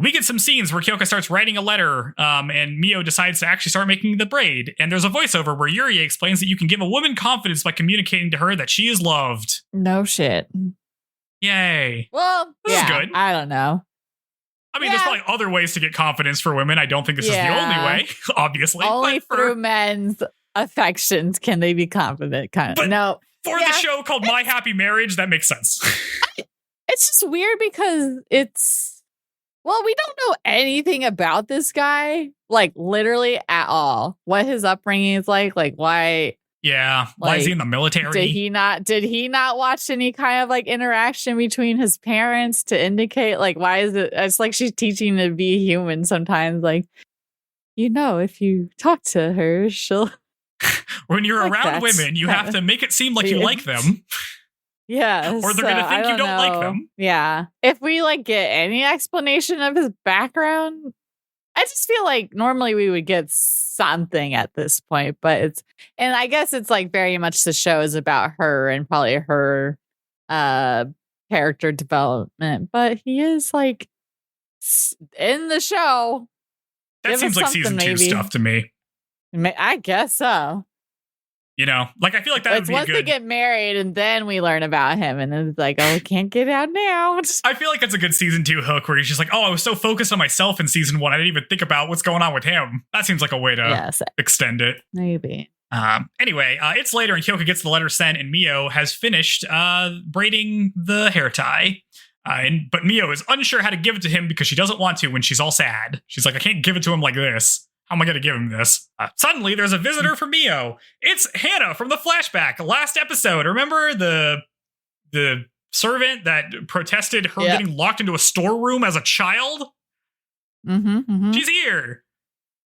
We get some scenes where Kiyoka starts writing a letter, and Miyo decides to actually start making the braid. And there's a voiceover where Yuri explains that you can give a woman confidence by communicating to her that she is loved. No shit. Yay. Well, this is good. I don't know. I mean, there's probably other ways to get confidence for women. I don't think this is the only way, obviously. Only through men's affections can they be confident, kind of. No. For the show called My Happy Marriage, that makes sense. It's just weird because well, we don't know anything about this guy, like literally at all. What his upbringing is like why. Yeah, why is he in the military? Did he not watch any kind of like interaction between his parents to indicate like why is it? It's like she's teaching to be human sometimes. Like, you know, if you talk to her, she'll. When you're around women, you have to make it seem like you like them. Yeah. Or they're going to think you don't like them. Yeah. If we like get any explanation of his background, I just feel like normally we would get something at this point, but and I guess it's like very much the show is about her and probably her character development, but he is like in the show. That seems like season 2 stuff to me. I guess so. You know, like I feel like that would be once good. They get married and then we learn about him, and then it's like, oh, we can't get out now. I feel like that's a good season 2 hook where he's just like, oh, I was so focused on myself in season 1, I didn't even think about what's going on with him. That seems like a way to extend it. Maybe. Anyway, it's later and Kiyoka gets the letter sent, and Miyo has finished braiding the hair tie. But Miyo is unsure how to give it to him because she doesn't want to when she's all sad. She's like, I can't give it to him like this. How am I going to give him this? Suddenly, there's a visitor for Miyo. It's Hannah from the flashback. Last episode. Remember the servant that protested her getting locked into a storeroom as a child? She's here.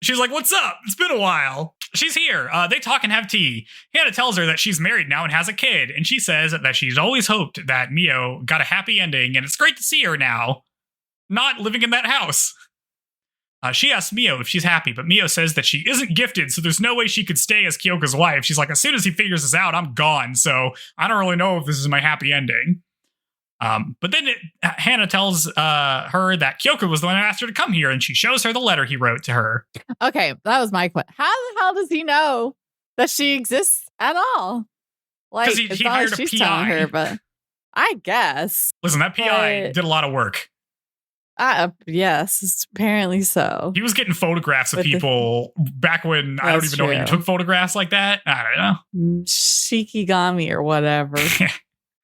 She's like, what's up? It's been a while. She's here. They talk and have tea. Hannah tells her that she's married now and has a kid. And she says that she's always hoped that Miyo got a happy ending. And it's great to see her now, not living in that house. She asks Miyo if she's happy, but Miyo says that she isn't gifted, so there's no way she could stay as Kyoka's wife. She's like, as soon as he figures this out, I'm gone, so I don't really know if this is my happy ending. But then Hannah tells her that Kiyoka was the one who asked her to come here, and she shows her the letter he wrote to her. Okay, that was my question. How the hell does he know that she exists at all? Like, because he hired a PI. Telling her, but I guess. Listen, that PI did a lot of work. Yes, apparently so. He was getting photographs of people back when I don't even know you took photographs like that. I don't know. Shikigami or whatever.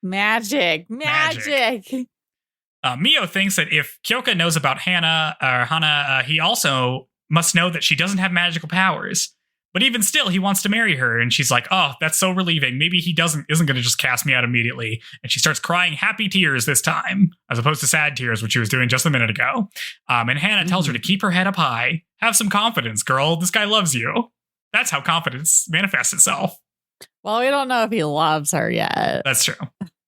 Magic. Miyo thinks that if Kiyoka knows about Hana, he also must know that she doesn't have magical powers. But even still, he wants to marry her, and she's like, oh, that's so relieving. Maybe he isn't going to just cast me out immediately. And she starts crying happy tears this time, as opposed to sad tears, which she was doing just a minute ago. And Hannah tells her to keep her head up high. Have some confidence, girl. This guy loves you. That's how confidence manifests itself. Well, we don't know if he loves her yet. That's true.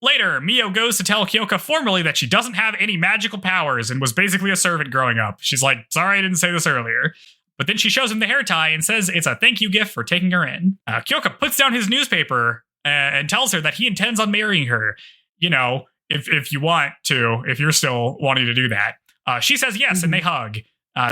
Later, Miyo goes to tell Kiyoka formally that she doesn't have any magical powers and was basically a servant growing up. She's like, sorry, I didn't say this earlier. But then she shows him the hair tie and says it's a thank you gift for taking her in. Kiyoka puts down his newspaper and tells her that he intends on marrying her. You know, if you want to, if you're still wanting to do that. She says yes, and they hug.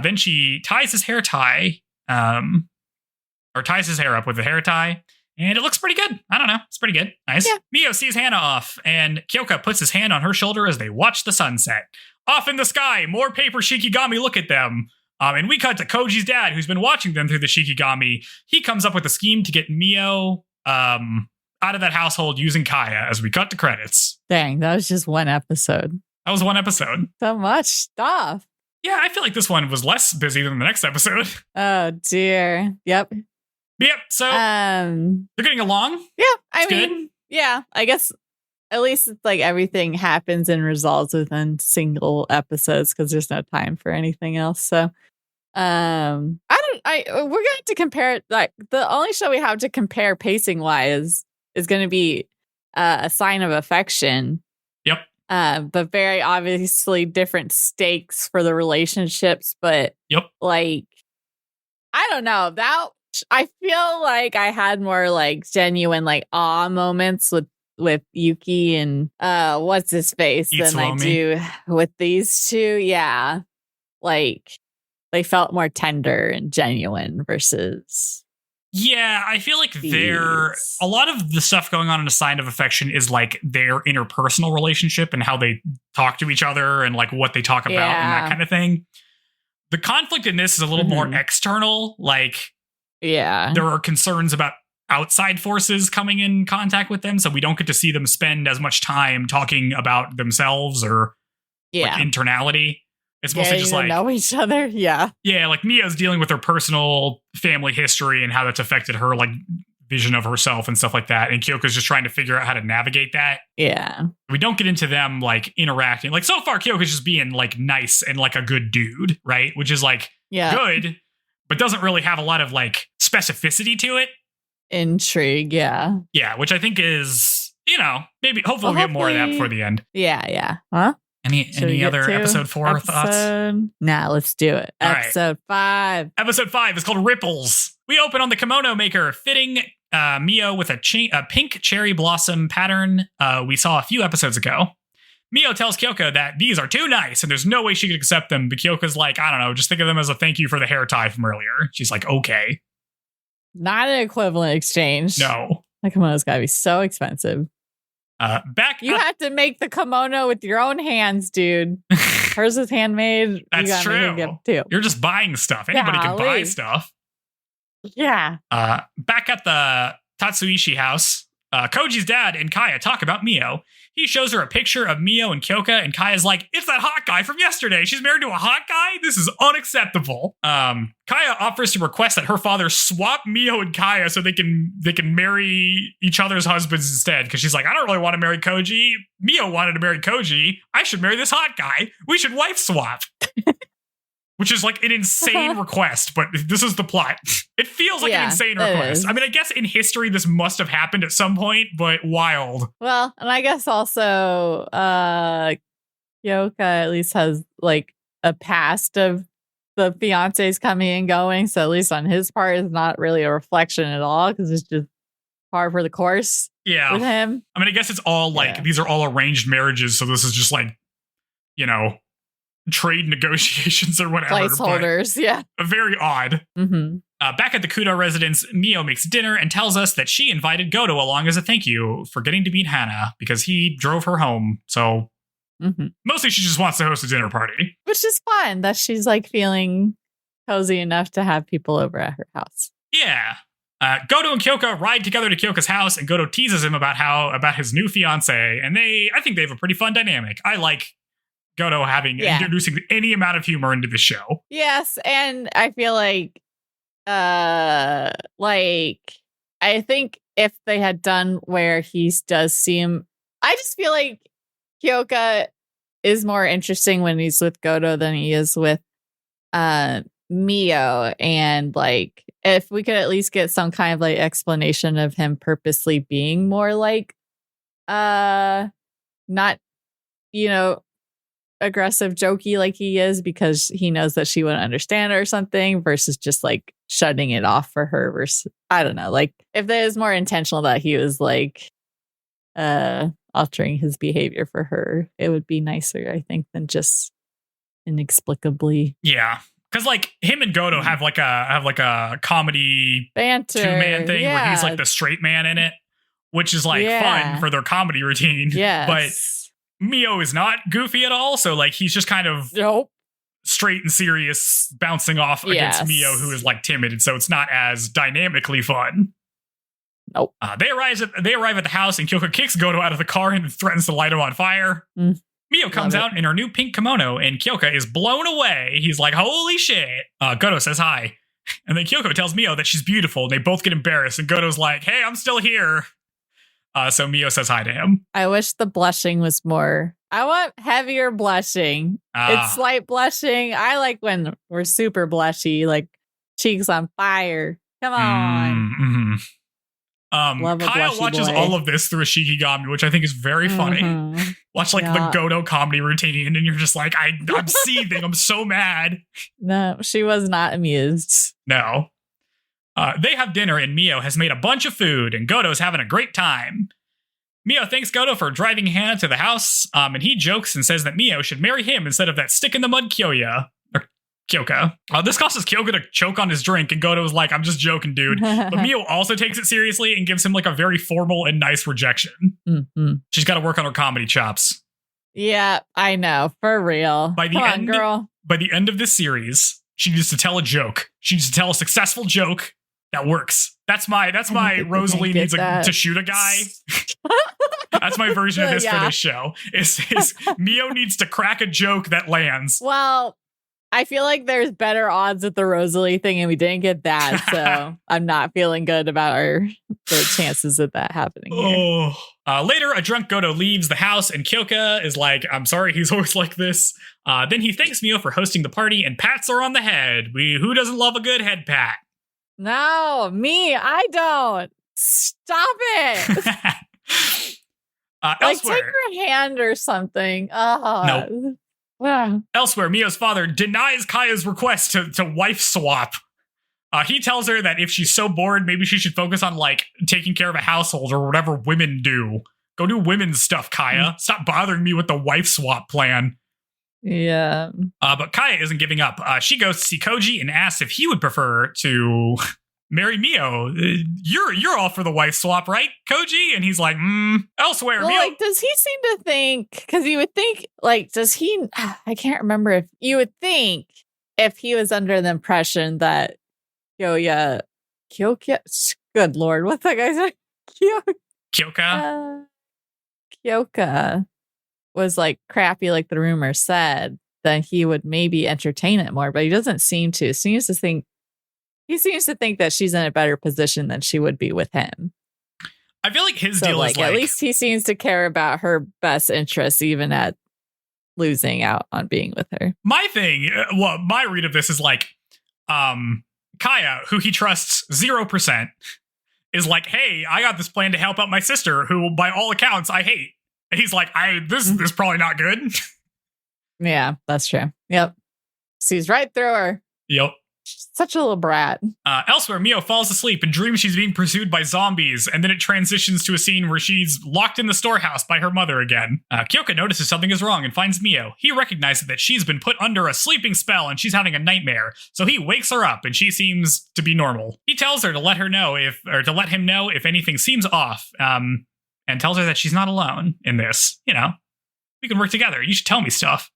Then she ties his hair tie, or ties his hair up with the hair tie. And it looks pretty good. I don't know. It's pretty good. Nice. Yeah. Miyo sees Hannah off, and Kiyoka puts his hand on her shoulder as they watch the sunset. Off in the sky, more paper Shikigami look at them. And we cut to Koji's dad, who's been watching them through the Shikigami. He comes up with a scheme to get Miyo out of that household using Kaya as we cut to credits. Dang, that was just one episode. That was one episode. So much stuff. Yeah, I feel like this one was less busy than the next episode. Oh, dear. Yep. So they're getting along. Yeah, I mean, yeah, I guess at least it's like everything happens and resolves within single episodes because there's no time for anything else. So we're gonna have to compare it. Like the only show we have to compare pacing wise is going to be A Sign of Affection. Yep. But very obviously different stakes for the relationships. But like, I don't know, that I feel like I had more like genuine like awe moments with Yuki and what's his face than I do with these two. Yeah, like they felt more tender and genuine versus. Yeah, I feel like a lot of the stuff going on in A Sign of Affection is like their interpersonal relationship and how they talk to each other and like what they talk about and that kind of thing. The conflict in this is a little more external. Like, there are concerns about outside forces coming in contact with them, so we don't get to see them spend as much time talking about themselves or like internality. It's mostly just like know each other. Yeah. Like Miyo's dealing with her personal family history and how that's affected her like vision of herself and stuff like that. And Kiyoka's just trying to figure out how to navigate that. Yeah. We don't get into them like interacting. Like so far, Kiyoka's just being like nice and like a good dude, right? Which is like good, but doesn't really have a lot of like specificity to it. Intrigue. Yeah. Yeah. Which I think is, maybe hopefully we'll get more of that before the end. Yeah. Yeah. Huh? Any other episode 4 thoughts? Nah, let's do it. Episode 5. Episode 5 is called Ripples. We open on the kimono maker fitting Miyo with a pink cherry blossom pattern we saw a few episodes ago. Miyo tells Kiyoka that these are too nice and there's no way she could accept them, but Kyoka's like, I don't know, just think of them as a thank you for the hair tie from earlier. She's like, okay. Not an equivalent exchange. No. The kimono's gotta be so expensive. You have to make the kimono with your own hands, dude. Hers is handmade. That's true. Too. You're just buying stuff. Anybody can buy stuff. Yeah. Back at the Tatsuishi house, Koji's dad and Kaya talk about Miyo. He shows her a picture of Miyo and Kiyoka, and Kaya's like, it's that hot guy from yesterday. She's married to a hot guy? This is unacceptable. Kaya offers to request that her father swap Miyo and Kaya so they can marry each other's husbands instead. Because she's like, I don't really want to marry Koji. Miyo wanted to marry Koji. I should marry this hot guy. We should wife swap. Which is like an insane request, but this is the plot. It feels like an insane request. I mean, I guess in history this must have happened at some point, but wild. Well, and I guess also Kiyoka at least has like a past of the fiancés coming and going, so at least on his part it's not really a reflection at all because it's just par for the course with him. I mean, I guess it's all like these are all arranged marriages, so this is just like, trade negotiations or whatever. Placeholders, Very odd. Mm-hmm. Back at the Kudo residence, Miyo makes dinner and tells us that she invited Goto along as a thank you for getting to meet Hana because he drove her home. So mostly she just wants to host a dinner party. Which is fun that she's like feeling cozy enough to have people over at her house. Yeah. Goto and Kiyoka ride together to Kyoka's house and Goto teases him about his new fiance. And I think they have a pretty fun dynamic. I like Goto introducing any amount of humor into the show. Yes, and I feel like I think if they had done where he does seem, I just feel like Kiyoka is more interesting when he's with Goto than he is with Miyo, and like if we could at least get some kind of like explanation of him purposely being more like not aggressive jokey like he is because he knows that she wouldn't understand or something versus just like shutting it off for her versus I don't know, like if there was more intentional that he was like altering his behavior for her, it would be nicer I think than just inexplicably. Yeah, because like him and Goto have like a comedy banter 2-man thing where he's like the straight man in it, which is like fun for their comedy routine. Yes. But Miyo is not goofy at all, so like he's just kind of straight and serious, bouncing off against Miyo, who is like timid, and so it's not as dynamically fun. Nope. They arrive at the house, and Kiyoka kicks Goto out of the car and threatens to light him on fire. Miyo comes out in her new pink kimono, and Kiyoka is blown away. He's like, "Holy shit!" Goto says hi, and then Kiyoka tells Miyo that she's beautiful. And they both get embarrassed, and Goto's like, "Hey, I'm still here." So Miyo says hi to him. I wish the blushing was more. I want heavier blushing. It's slight blushing. I like when we're super blushy, like cheeks on fire. Come on. Kaya watches all of this through a Shikigami, which I think is very funny. Watch like the Goto comedy routine, and you're just like, I'm seething. I'm so mad. No, she was not amused. No. They have dinner, and Miyo has made a bunch of food, and Goto's having a great time. Miyo thanks Goto for driving Hana to the house, and he jokes and says that Miyo should marry him instead of that stick-in-the-mud Kiyoka. This causes Kiyoka to choke on his drink, and Goto is like, I'm just joking, dude. But Miyo also takes it seriously and gives him like a very formal and nice rejection. She's got to work on her comedy chops. Yeah, I know. For real. By the end of this series, she needs to tell a joke. She needs to tell a successful joke that works. That's my Rosalie needs to shoot a guy. That's my version of this for this show. Is Miyo needs to crack a joke that lands. Well, I feel like there's better odds with the Rosalie thing, and we didn't get that, so I'm not feeling good about the chances of that happening here. Later, a drunk Goto leaves the house, and Kiyoka is like, I'm sorry, he's always like this. Then he thanks Miyo for hosting the party, and pats her on the head. Who doesn't love a good head pat? No, me, I don't. Stop it. Elsewhere, take her hand or something. Nope. Wow. Elsewhere, Miyo's father denies Kaya's request to wife swap. He tells her that if she's so bored, maybe she should focus on like taking care of a household or whatever women do. Go do women's stuff, Kaya. Stop bothering me with the wife swap plan. Yeah. But Kaya isn't giving up. She goes to see Koji and asks if he would prefer to marry Miyo. You're all for the wife swap, right, Koji? And he's like, elsewhere. Well, Miyo. like, does he seem to think, because you would think, like, does he, I can't remember if you would think if he was under the impression that Kiyoka, good Lord, what's that guy's name? Kiyoka? Kiyoka was like crappy, like the rumor said, then he would maybe entertain it more, but he doesn't seem to. He seems to think that she's in a better position than she would be with him. I feel like his deal is like, at least he seems to care about her best interests, even at losing out on being with her. My thing, my read of this is like, Kaya, who he trusts 0%, is like, hey, I got this plan to help out my sister, who by all accounts I hate. And he's like, this is probably not good. Yeah, that's true. Yep. Sees right through her. Yep. She's such a little brat. Elsewhere, Miyo falls asleep and dreams she's being pursued by zombies, and then it transitions to a scene where she's locked in the storehouse by her mother again. Kiyoka notices something is wrong and finds Miyo. He recognizes that she's been put under a sleeping spell and she's having a nightmare, so he wakes her up and she seems to be normal. He tells her to let him know if anything seems off, and tells her that she's not alone in this. You know, we can work together. You should tell me stuff.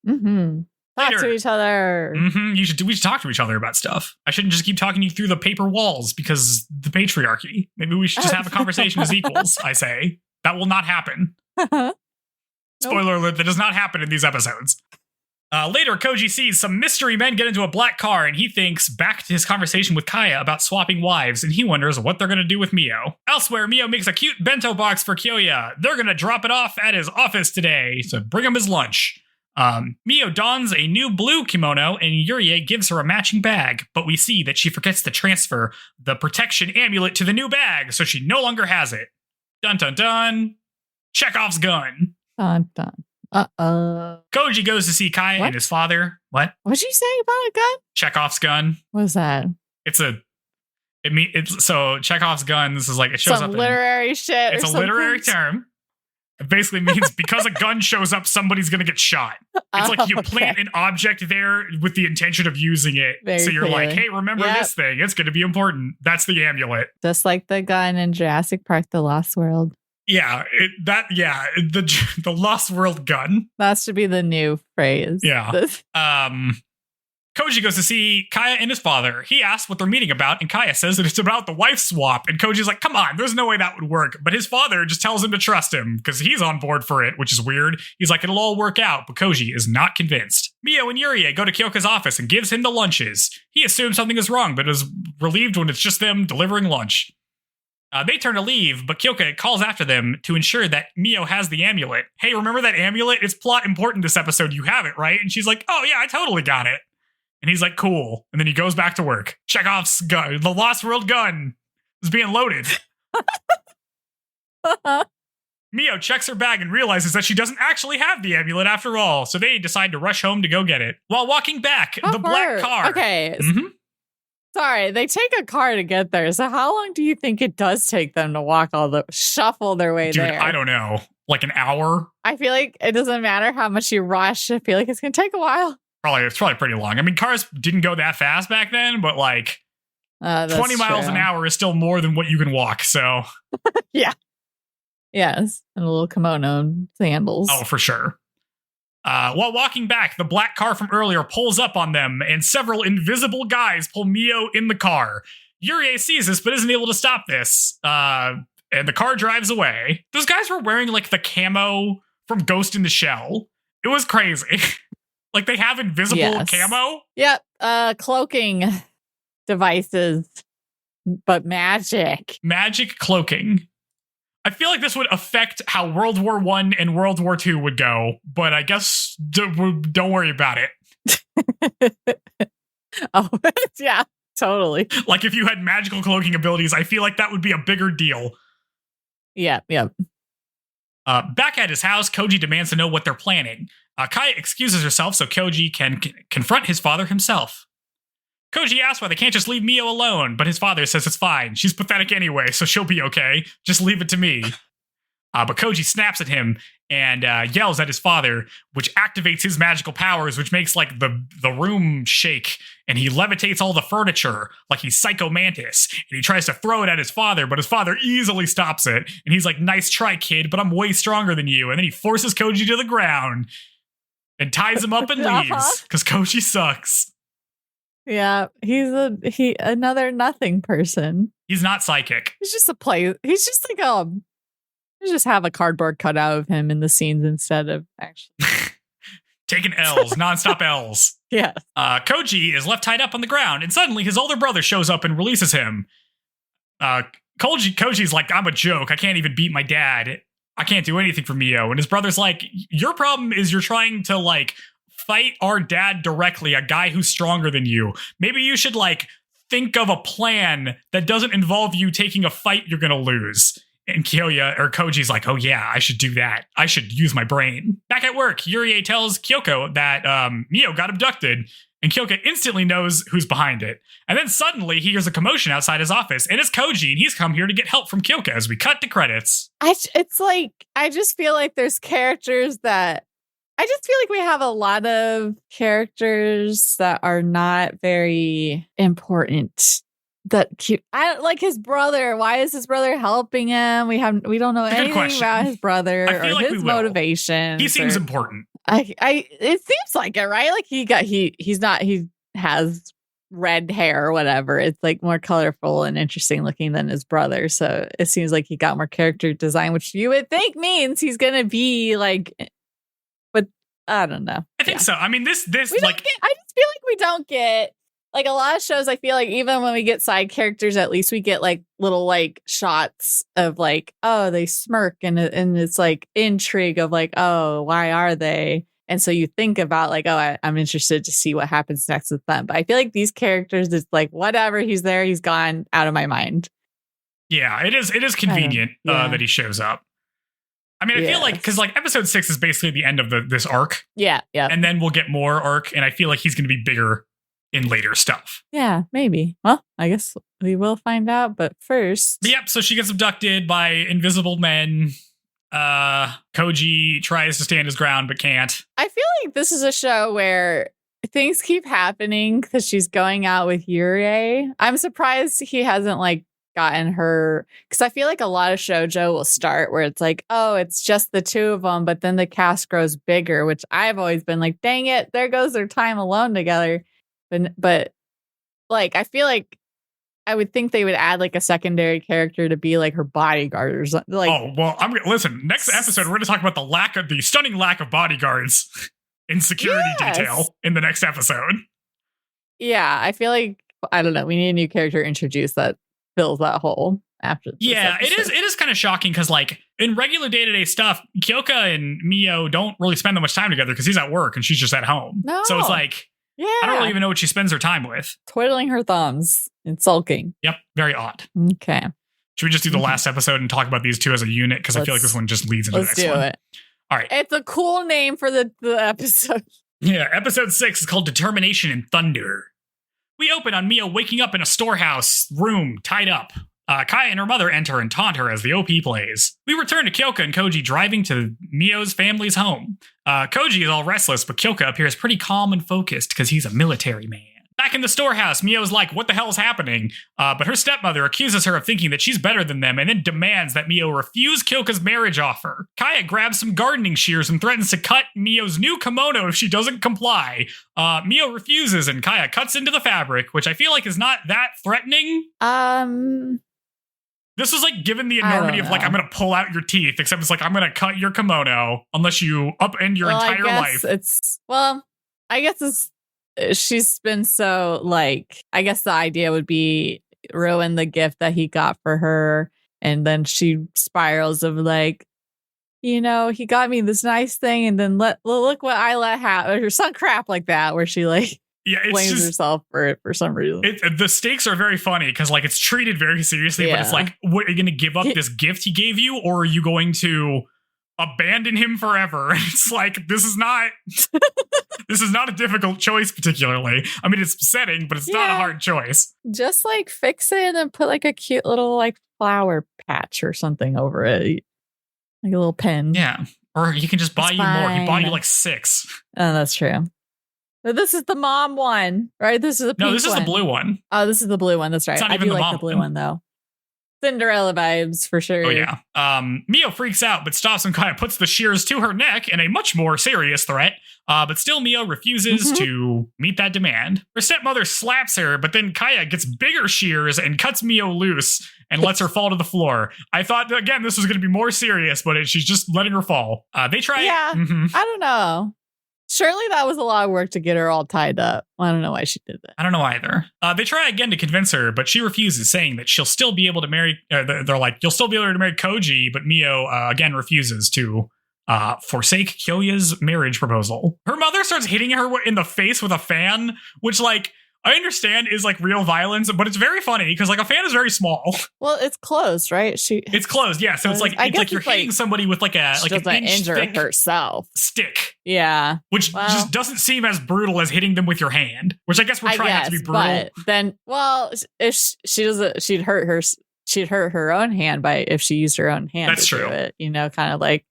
Talk to each other. We should talk to each other about stuff. I shouldn't just keep talking you through the paper walls because the patriarchy. Maybe we should just have a conversation as equals, I say. That will not happen. Spoiler alert, that does not happen in these episodes. Later, Koji sees some mystery men get into a black car, and he thinks back to his conversation with Kaya about swapping wives, and he wonders what they're going to do with Miyo. Elsewhere, Miyo makes a cute bento box for Kiyoya. They're going to drop it off at his office today, so bring him his lunch. Miyo dons a new blue kimono, and Yurie gives her a matching bag, but we see that she forgets to transfer the protection amulet to the new bag, so she no longer has it. Dun dun dun. Chekhov's gun. Dun dun. Uh-oh. Koji goes to see Kaya and his father. What? What'd you say about a gun? Chekhov's gun. What's that? So Chekhov's gun, this is like, it shows some up literary shit. It's a literary term. It basically means because a gun shows up, somebody's going to get shot. It's like you plant an object there with the intention of using it. So you're like, hey, remember this thing. It's going to be important. That's the amulet. Just like the gun in Jurassic Park, The Lost World. Yeah, the Lost World gun. That should be the new phrase. Yeah. Koji goes to see Kaya and his father. He asks what they're meeting about, and Kaya says that it's about the wife swap. And Koji's like, come on, there's no way that would work. But his father just tells him to trust him because he's on board for it, which is weird. He's like, it'll all work out, but Koji is not convinced. Miyo and Yurie go to Kyoka's office and gives him the lunches. He assumes something is wrong, but is relieved when it's just them delivering lunch. They turn to leave, but Kiyoka calls after them to ensure that Miyo has the amulet. Hey, remember that amulet? It's plot important this episode. You have it, right? And she's like, oh yeah, I totally got it. And he's like, cool. And then he goes back to work. Chekhov's gun, the Lost World gun, is being loaded. Miyo checks her bag and realizes that she doesn't actually have the amulet after all, so they decide to rush home to go get it. While walking back, the black car... Okay. Sorry, they take a car to get there, so how long do you think it does take them to shuffle their way there? Dude, I don't know. Like an hour? I feel like it doesn't matter how much you rush. I feel like it's going to take a while. It's probably pretty long. I mean, cars didn't go that fast back then, but 20 miles an hour is still more than what you can walk, so... Yeah. Yes, and a little kimono and sandals. Oh, for sure. While walking back, the black car from earlier pulls up on them, and several invisible guys pull Miyo in the car. Yurie sees this, but isn't able to stop this. And the car drives away. Those guys were wearing, the camo from Ghost in the Shell. It was crazy. They have invisible camo? Yep, cloaking devices, but magic. Magic cloaking. I feel like this would affect how World War I and World War II would go, but I guess don't worry about it. Oh, yeah, totally. If you had magical cloaking abilities, I feel like that would be a bigger deal. Yeah. Back at his house, Koji demands to know what they're planning. Kaya excuses herself so Koji can confront his father himself. Koji asks why they can't just leave Miyo alone, but his father says it's fine. She's pathetic anyway, so she'll be okay. Just leave it to me. But Koji snaps at him and yells at his father, which activates his magical powers, which makes the room shake, and he levitates all the furniture like he's Psycho Mantis, and he tries to throw it at his father, but his father easily stops it, and he's like, nice try, kid, but I'm way stronger than you, and then he forces Koji to the ground and ties him up and leaves, because Koji sucks. Yeah, he's another nothing person. He's not psychic. He's just he's just you just have a cardboard cutout of him in the scenes instead of actually taking L's, nonstop L's. Yeah. Koji is left tied up on the ground, and suddenly his older brother shows up and releases him. Koji's like, I'm a joke. I can't even beat my dad. I can't do anything for Miyo. And his brother's like, your problem is you're trying to fight our dad directly, a guy who's stronger than you. Maybe you should think of a plan that doesn't involve you taking a fight you're gonna lose. And Koji's like, oh yeah, I should do that. I should use my brain. Back at work, Yurie tells Kiyoka that Miyo got abducted, and Kiyoka instantly knows who's behind it. And then suddenly he hears a commotion outside his office, and it's Koji, and he's come here to get help from Kiyoka as we cut to credits. I just feel like there's characters that I just feel like we have a lot of characters that are not very important. I like his brother. Why is his brother helping him? We don't know anything about his brother or his motivation. He seems important. It seems like it, right? Like he has red hair or whatever. It's more colorful and interesting looking than his brother. So it seems like he got more character design, which you would think means he's gonna be but I don't know. I think so. I mean, I just feel like we don't get a lot of shows. I feel like even when we get side characters, at least we get little shots of oh, they smirk and it's intrigue of oh, why are they? And so you think about oh, I'm interested to see what happens next with them. But I feel like these characters, it's whatever, he's there, he's gone, out of my mind. Yeah, it is convenient that he shows up. I mean, I feel because episode 6 is basically the end of this arc. Yeah. And then we'll get more arc, and I feel like he's going to be bigger in later stuff. Yeah, maybe. Well, I guess we will find out, but first... Yep, so she gets abducted by invisible men. Koji tries to stand his ground, but can't. I feel like this is a show where things keep happening because she's going out with Yurie. I'm surprised he hasn't, gotten her... Because I feel like a lot of shoujo will start where it's oh, it's just the two of them, but then the cast grows bigger, which I've always been dang it, there goes their time alone together. But I feel like I would think they would add a secondary character to be her bodyguard or something. Oh well, listen. Next episode, we're going to talk about the stunning lack of bodyguards in security detail in the next episode. Yeah, I feel like I don't know. We need a new character introduced that fills that hole. after this Yeah, episode. it is kind of shocking because, like, in regular day-to-day stuff, Kiyoka and Miyo don't really spend that much time together because he's at work and she's just at home. No. So it's like, I don't really even know what she spends her time with. Twiddling her thumbs and sulking. Yep, very odd. Okay. Should we just do the last episode and talk about these two as a unit? Because I feel like this one just leads into the next one. Let's do it. All right. It's a cool name for the episode. Yeah, episode 6 is called Determination and Thunder. We open on Miyo waking up in a storehouse room, tied up. Kaya and her mother enter and taunt her as the OP plays. We return to Kiyoka and Koji driving to Miyo's family's home. Koji is all restless, but Kiyoka appears pretty calm and focused because he's a military man. Back in the storehouse, Miyo's like, what the hell is happening? But her stepmother accuses her of thinking that she's better than them and then demands that Miyo refuse Kiyoka's marriage offer. Kaya grabs some gardening shears and threatens to cut Miyo's new kimono if she doesn't comply. Miyo refuses and Kaya cuts into the fabric, which I feel like is not that threatening. This was like given the enormity of like, I'm going to pull out your teeth, except it's like, I'm going to cut your kimono unless you upend your entire life. I guess she's been so like, I guess the idea would be ruin the gift that he got for her. And then she spirals of like, he got me this nice thing. And then look what I let happen or some crap like that, where she like, blames herself for it for some reason. The stakes are very funny because like it's treated very seriously, but it's like, what, are you going to give up this gift he gave you, or are you going to abandon him forever? It's like, this is not a difficult choice particularly. I mean, it's upsetting, but it's not a hard choice. Just like fix it and put like a cute little like flower patch or something over it, like a little pen. Yeah, or he can just buy you more. He bought you like 6. Oh, that's true. But this is the mom one, right? This is the pink this is the blue one. Oh, this is the blue one. That's right. I do like the blue one though. Cinderella vibes for sure. Oh yeah. Miyo freaks out, but stops and kind of puts the shears to her neck in a much more serious threat. But still Miyo refuses to meet that demand. Her stepmother slaps her, but then Kaya gets bigger shears and cuts Miyo loose and lets her fall to the floor. I thought, again, this was going to be more serious, but she's just letting her fall. They try. Yeah, I don't know. Surely that was a lot of work to get her all tied up. I don't know why she did that. I don't know either. They try again to convince her, but she refuses, saying that she'll still be able to marry. They're like, you'll still be able to marry Koji, but Miyo again refuses to forsake Kyoya's marriage proposal. Her mother starts hitting her in the face with a fan, which like I understand is like real violence, but it's very funny because like a fan is very small. Well, it's closed, right? It's closed, yeah. So it's like you're hitting somebody with like an inch thick herself stick. Yeah, which just doesn't seem as brutal as hitting them with your hand. Which I guess we're trying not to be brutal. But then, if she doesn't, she'd hurt her own hand if she used her own hand. That's to true. Do it, kind of like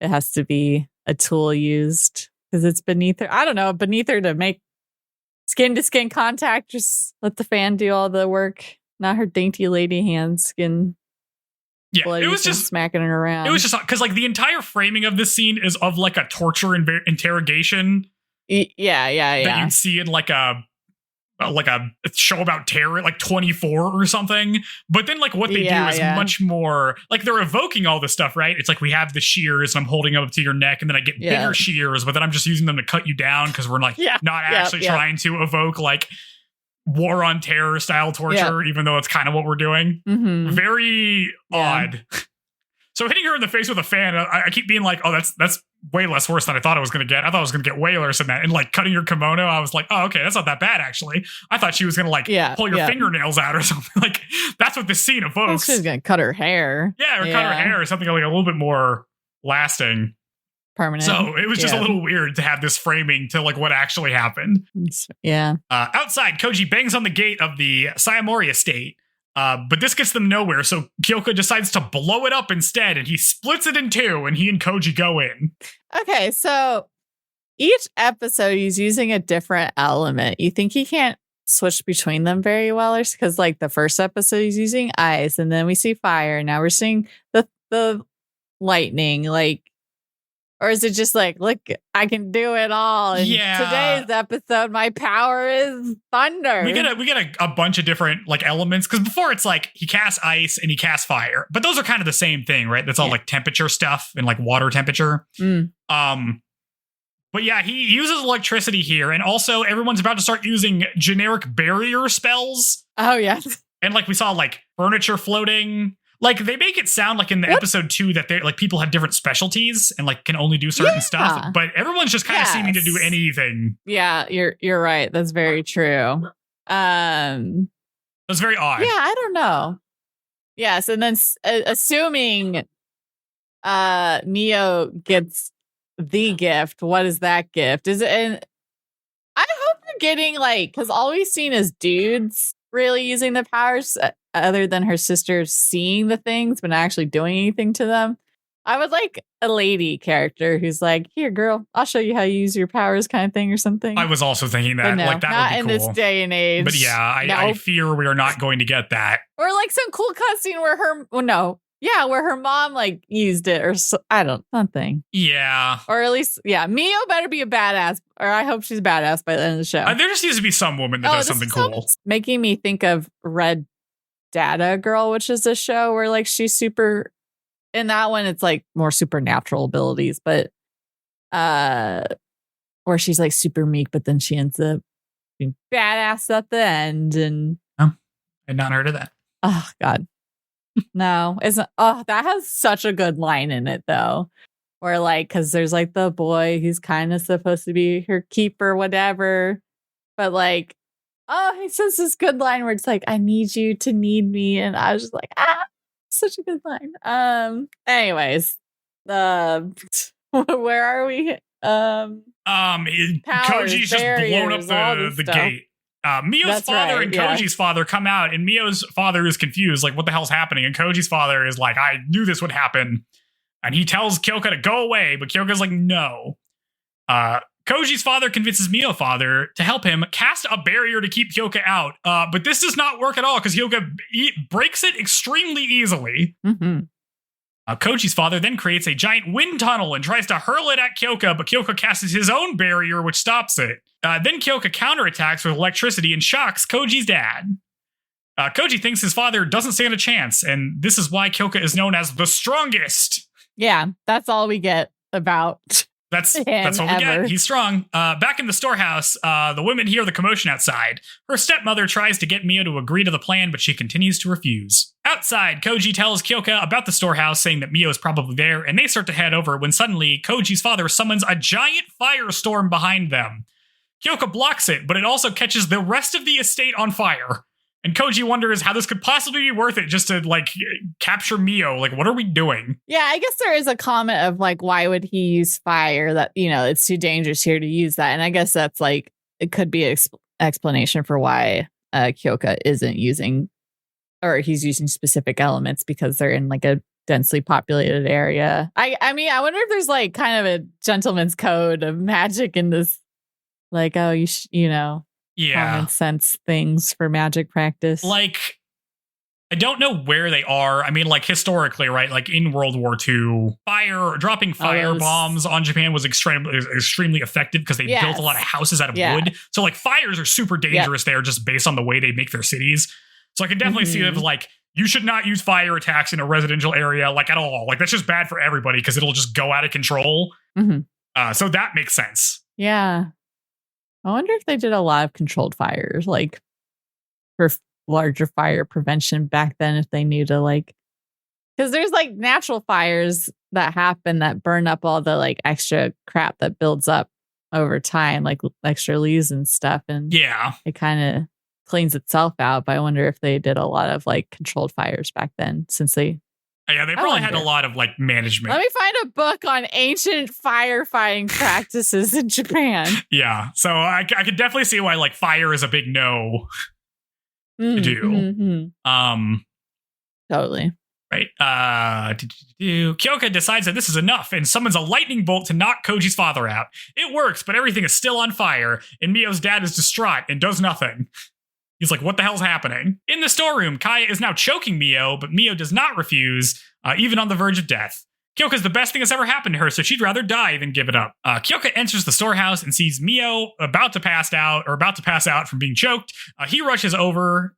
it has to be a tool used because it's beneath her. I don't know, beneath her to make skin to skin contact. Just let the fan do all the work, not her dainty lady hand skin. Yeah, it was just smacking her around. It was just because like the entire framing of this scene is of like a torture interrogation. Yeah. That you'd see in like a show about terror, like 24 or something. But then like what they do is much more like they're evoking all this stuff, right? It's like we have the shears and I'm holding them up to your neck and then I get bigger shears, but then I'm just using them to cut you down because we're like not actually trying to evoke like war on terror style torture, even though it's kind of what we're doing. Very odd. So hitting her in the face with a fan, I keep being like, oh, that's way less worse than I thought it was going to get. I thought I was going to get way worse than that. And like cutting your kimono, I was like, oh, okay, that's not that bad, actually. I thought she was going to like pull your fingernails out or something. Like, that's what this scene evokes. She's going to cut her hair. Yeah, or cut her hair or something like a little bit more lasting. Permanent. So it was just a little weird to have this framing to like what actually happened. Yeah. Outside, Koji bangs on the gate of the Sayamori estate. But this gets them nowhere, so Kiyoka decides to blow it up instead, and he splits it in 2, and he and Koji go in. Okay, so each episode he's using a different element. You think he can't switch between them very well? Or because like the first episode he's using ice, and then we see fire, now we're seeing the lightning, like. Or is it just like, look, I can do it all? In today's episode, my power is thunder. We get a bunch of different like elements because before it's like he casts ice and he casts fire, but those are kind of the same thing, right? That's all like temperature stuff and like water temperature. But yeah, he uses electricity here, and also everyone's about to start using generic barrier spells. Oh yeah, And like we saw like furniture floating. Like they make it sound like in the episode 2 that they're like people have different specialties and like can only do certain stuff, but everyone's just kind of seeming to do anything. Yeah, you're right. That's very true. It's very odd. Yeah, I don't know. Yes, and then assuming Miyo gets the gift, what is that gift? Is it? And I hope you're getting like, because all we've seen is dudes really using the powers, other than her sister seeing the things but not actually doing anything to them. I would like a lady character who's like, here, girl, I'll show you how you use your powers kind of thing or something. I was also thinking that. No, like that not would be in cool. this day and age. But yeah, I fear we are not going to get that. Or like some cool cutscene where where her mom like used it or something. Yeah. Or at least, Miyo better be a badass, or I hope she's a badass by the end of the show. There just needs to be some woman that does something cool. Making me think of Red Data Girl, which is a show where like she's super. In that one, it's like more supernatural abilities, but where she's like super meek, but then she ends up being badass at the end. And I had not heard of that. Oh God, no, isn't. Oh, that has such a good line in it though, where like because there's like the boy who's kind of supposed to be her keeper, whatever, but like, he says this good line where it's like, "I need you to need me," and I was just like, such a good line. Anyways, where are we? Koji's just blown up the gate. Miyo's father and Koji's father come out, and Miyo's father is confused, like, what the hell's happening? And Koji's father is like, I knew this would happen. And he tells Kiyoka to go away, but Kyoka's like, no. Koji's father convinces Miyo's father to help him cast a barrier to keep Kiyoka out. But this does not work at all because Kiyoka breaks it extremely easily. Mm-hmm. Koji's father then creates a giant wind tunnel and tries to hurl it at Kiyoka, but Kiyoka casts his own barrier, which stops it. Then Kiyoka counterattacks with electricity and shocks Koji's dad. Koji thinks his father doesn't stand a chance, and this is why Kiyoka is known as the strongest. Yeah, that's all we get about. That's what we get. He's strong. Back in the storehouse, the women hear the commotion outside. Her stepmother tries to get Miyo to agree to the plan, but she continues to refuse. Outside, Koji tells Kiyoka about the storehouse, saying that Miyo is probably there, and they start to head over when suddenly Koji's father summons a giant firestorm behind them. Kiyoka blocks it, but it also catches the rest of the estate on fire. And Koji wonders how this could possibly be worth it just to, like, capture Miyo. Like, what are we doing? Yeah, I guess there is a comment of, like, why would he use fire? That, it's too dangerous here to use that. And I guess that's, like, it could be an explanation for why Kiyoka isn't using, or he's using specific elements because they're in, like, a densely populated area. I mean, I wonder if there's, like, kind of a gentleman's code of magic in this, like, oh, common sense things for magic practice. Like, I don't know where they are. I mean, like, historically, right? Like, in World War II, dropping fire bombs on Japan was extremely effective because they built a lot of houses out of wood. So, like, fires are super dangerous there just based on the way they make their cities. So I can definitely see it as, like, you should not use fire attacks in a residential area, like, at all. Like, that's just bad for everybody because it'll just go out of control. Mm-hmm. So that makes sense. Yeah. I wonder if they did a lot of controlled fires, like for larger fire prevention back then, if they knew to, like, because there's like natural fires that happen that burn up all the like extra crap that builds up over time, like extra leaves and stuff. And it kind of cleans itself out. But I wonder if they did a lot of like controlled fires back then, since they. Yeah, they probably had a lot of like management. Let me find a book on ancient firefighting practices in Japan. Yeah, so I could definitely see why like fire is a big no to do. Totally. Right. Kiyoka decides that this is enough and summons a lightning bolt to knock Koji's father out. It works, but everything is still on fire, and Miyo's dad is distraught and does nothing. He's like, what the hell's happening? In the storeroom, Kaya is now choking Miyo, but Miyo does not refuse, even on the verge of death. Kyoka's the best thing that's ever happened to her, so she'd rather die than give it up. Kiyoka enters the storehouse and sees Miyo about to pass out from being choked. He rushes over,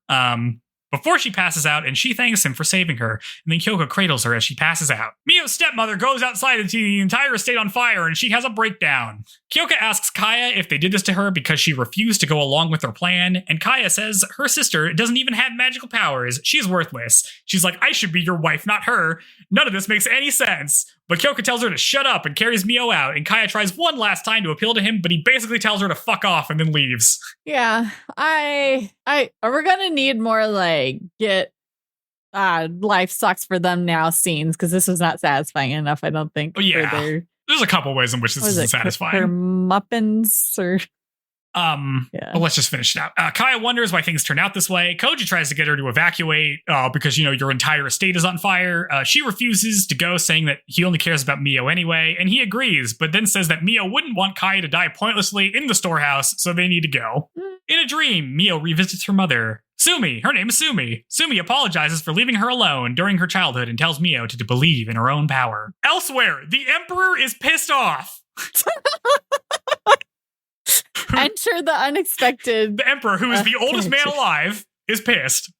before she passes out, and she thanks him for saving her. And then Kiyoka cradles her as she passes out. Miyo's stepmother goes outside to see the entire estate on fire, and she has a breakdown. Kiyoka asks Kaya if they did this to her because she refused to go along with their plan, and Kaya says her sister doesn't even have magical powers. She's worthless. She's like, I should be your wife, not her. None of this makes any sense. But Kiyoka tells her to shut up and carries Miyo out, and Kaya tries one last time to appeal to him, but he basically tells her to fuck off and then leaves. Yeah, we're gonna need more like life sucks for them now scenes, because this was not satisfying enough, I don't think. Yeah, there's a couple ways in which this isn't satisfying. Muppins or... Well, let's just finish it out. Kaya wonders why things turn out this way. Koji tries to get her to evacuate because, your entire estate is on fire. She refuses to go, saying that he only cares about Miyo anyway, and he agrees, but then says that Miyo wouldn't want Kaya to die pointlessly in the storehouse, so they need to go. In a dream, Miyo revisits her mother, Sumi. Her name is Sumi. Sumi apologizes for leaving her alone during her childhood and tells Miyo to believe in her own power. Elsewhere, the Emperor is pissed off. Enter the unexpected. The Emperor, who is the oldest man alive, is pissed.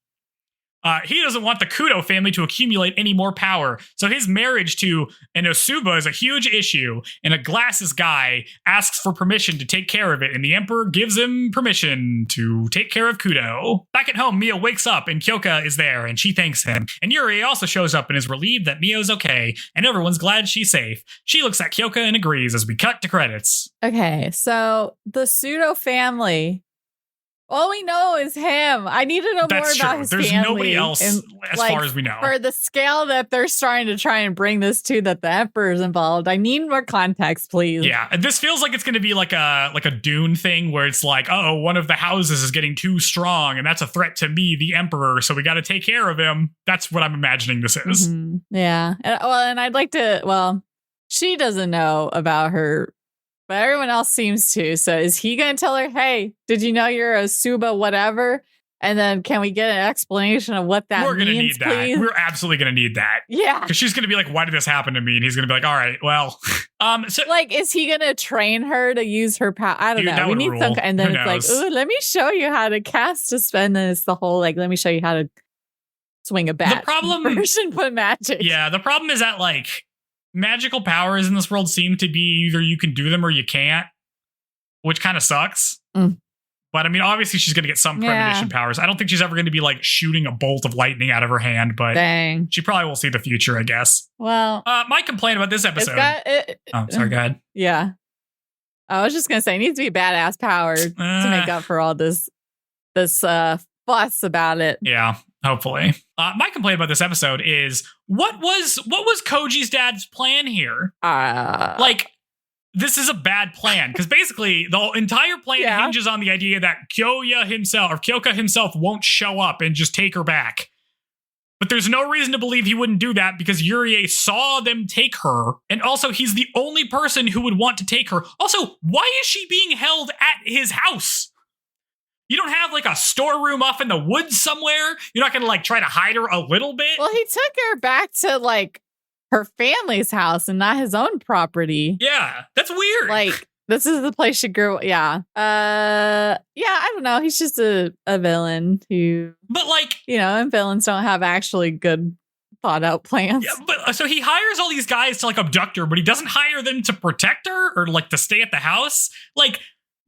He doesn't want the Kudo family to accumulate any more power, so his marriage to an Osuba is a huge issue, and a glasses guy asks for permission to take care of it, and the Emperor gives him permission to take care of Kudo. Back at home, Miyo wakes up, and Kiyoka is there, and she thanks him. And Yuri also shows up and is relieved that Miyo's okay, and everyone's glad she's safe. She looks at Kiyoka and agrees as we cut to credits. Okay, so the pseudo family... all we know is him. I need to know more about his family. There's nobody else as far as we know. For the scale that they're trying to bring this to, that the Emperor's involved, I need more context, please. Yeah, this feels like it's going to be like a Dune thing where it's like, one of the houses is getting too strong, and that's a threat to me, the Emperor, so we got to take care of him. That's what I'm imagining this is. Mm-hmm. Yeah. And I'd like to, she doesn't know about her, but everyone else seems to. So is he going to tell her, hey, did you know you're a Suba whatever? And then can we get an explanation of what that means, We're going to need that. Please? We're absolutely going to need that. Yeah. Because she's going to be like, why did this happen to me? And he's going to be like, all right, well. So, is he going to train her to use her power? I don't know. We need some. And then it's like, ooh, let me show you how to cast a spell. And then it's the whole, let me show you how to swing a bat. The problem. Version put magic. Yeah. The problem is that, magical powers in this world seem to be either you can do them or you can't, which kind of sucks. But I mean, obviously she's going to get some premonition powers. I don't think she's ever going to be shooting a bolt of lightning out of her hand, but she probably will see the future, I guess. Well, my complaint about this episode. Sorry, go ahead. Yeah. I was just going to say, it needs to be a badass power to make up for all this fuss about it. Yeah. Hopefully. My complaint about this episode is what was Koji's dad's plan here? This is a bad plan because basically the entire plan hinges on the idea that Kiyoka himself won't show up and just take her back. But there's no reason to believe he wouldn't do that because Yurie saw them take her, and also he's the only person who would want to take her. Also, why is she being held at his house? You don't have a storeroom off in the woods somewhere? You're not going to try to hide her a little bit? Well, he took her back to her family's house and not his own property. Yeah, that's weird. This is the place she grew up. Yeah. I don't know. He's just a villain who... But and villains don't have actually good thought out plans. Yeah, but so he hires all these guys to abduct her, but he doesn't hire them to protect her or to stay at the house.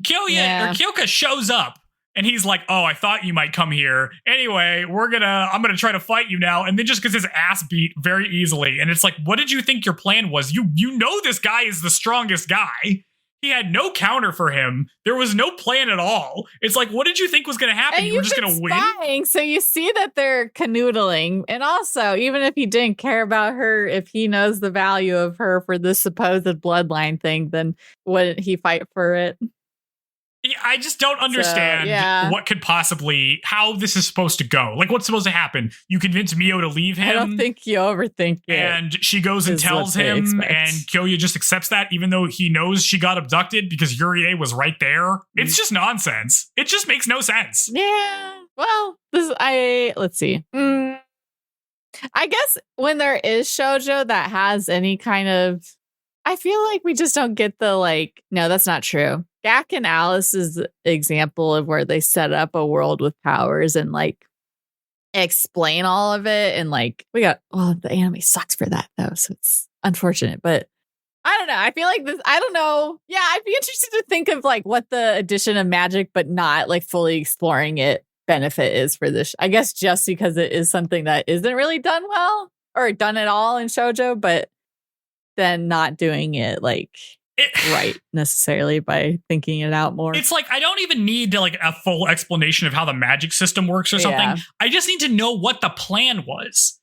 Kiyoka shows up. And he's like, oh, I thought you might come here. Anyway, I'm gonna try to fight you now. And then just gets his ass beat very easily. And it's like, what did you think your plan was? You know this guy is the strongest guy. He had no counter for him. There was no plan at all. It's like, what did you think was gonna happen? And you were just gonna win? So you see that they're canoodling. And also, even if he didn't care about her, if he knows the value of her for this supposed bloodline thing, then wouldn't he fight for it? Yeah, I just don't understand how this is supposed to go. What's supposed to happen? You convince Miyo to leave him? I don't think you overthink it. And she goes and tells him, and Kyoya just accepts that, even though he knows she got abducted because Yurie was right there. It's just nonsense. It just makes no sense. Yeah. Well, let's see. I guess when there is shoujo that has any kind of... I feel like we just don't get the no, that's not true. Gak and Alice's example of where they set up a world with powers and explain all of it. And like, the anime sucks for that though. So it's unfortunate, but I don't know. I feel like this, I don't know. Yeah, I'd be interested to think of like what the addition of magic, but not like fully exploring it benefit is for this. I guess just because it is something that isn't really done well or done at all in shoujo, but then not doing it like right necessarily by thinking it out more. It's like I don't even need to like a full explanation of how the magic system works or something. Yeah. I just need to know what the plan was.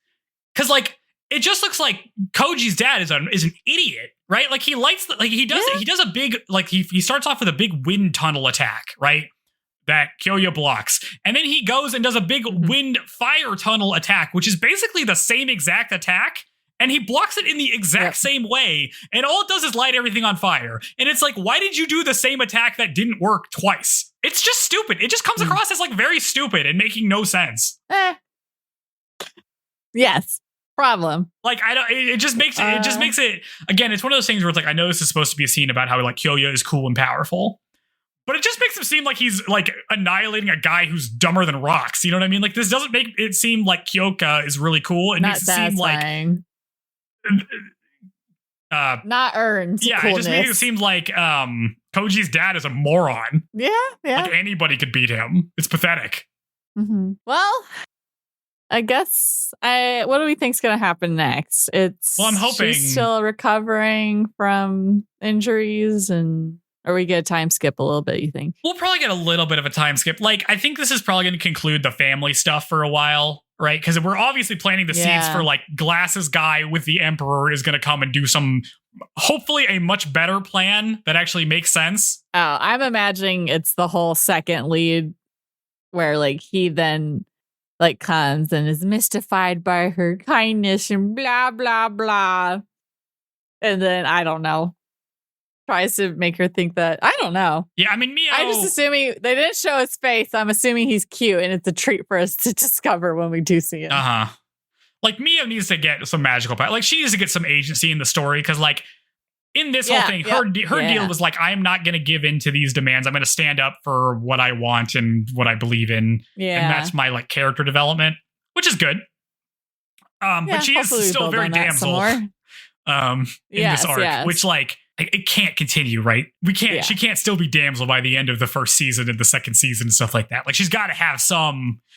Because like it just looks like Koji's dad is an idiot, right? Like he lights he does a big he starts off with a big wind tunnel attack, right? That Kyoya blocks. And then he goes and does a big wind fire tunnel attack, which is basically the same exact attack. And he blocks it in the exact same way. And all it does is light everything on fire. And it's like, why did you do the same attack that didn't work twice? It's just stupid. It just comes across as like very stupid and making no sense. Yes. Problem. Like it just makes it again, it's one of those things where it's like I know this is supposed to be a scene about how like Kyoya is cool and powerful. But it just makes him seem like he's like annihilating a guy who's dumber than rocks. You know what I mean? Like this doesn't make it seem like Kiyoka is really cool. It makes it seem like not earned. Yeah, coolness. It just makes it seem like Koji's dad is a moron. Yeah. Like anybody could beat him. It's pathetic. Mm-hmm. Well, I guess what do we think's going to happen next? I'm hoping she's still recovering from injuries, or we get a time skip a little bit, you think? We'll probably get a little bit of a time skip. Like, I think this is probably going to conclude the family stuff for a while, right? Because we're obviously planting the seeds for like Glasses guy with the Emperor is going to come and do some, hopefully a much better plan that actually makes sense. Oh, I'm imagining it's the whole second lead where like he then like comes and is mystified by her kindness and blah, blah, blah. And then, I don't know, tries to make her think that, I don't know. Yeah, I mean, Miyo... I'm just assuming, they didn't show his face. I'm assuming he's cute, and it's a treat for us to discover when we do see him. Uh-huh. Like, Miyo needs to get some magical power. Like, she needs to get some agency in the story, because, like, in this whole thing, her deal was like, I'm not going to give in to these demands. I'm going to stand up for what I want and what I believe in. Yeah. And that's my, like, character development, which is good. But she is still very damsel in this arc, which, like, it can't continue, right? She can't still be damsel by the end of the first season and the second season and stuff like that. Like, she's got to have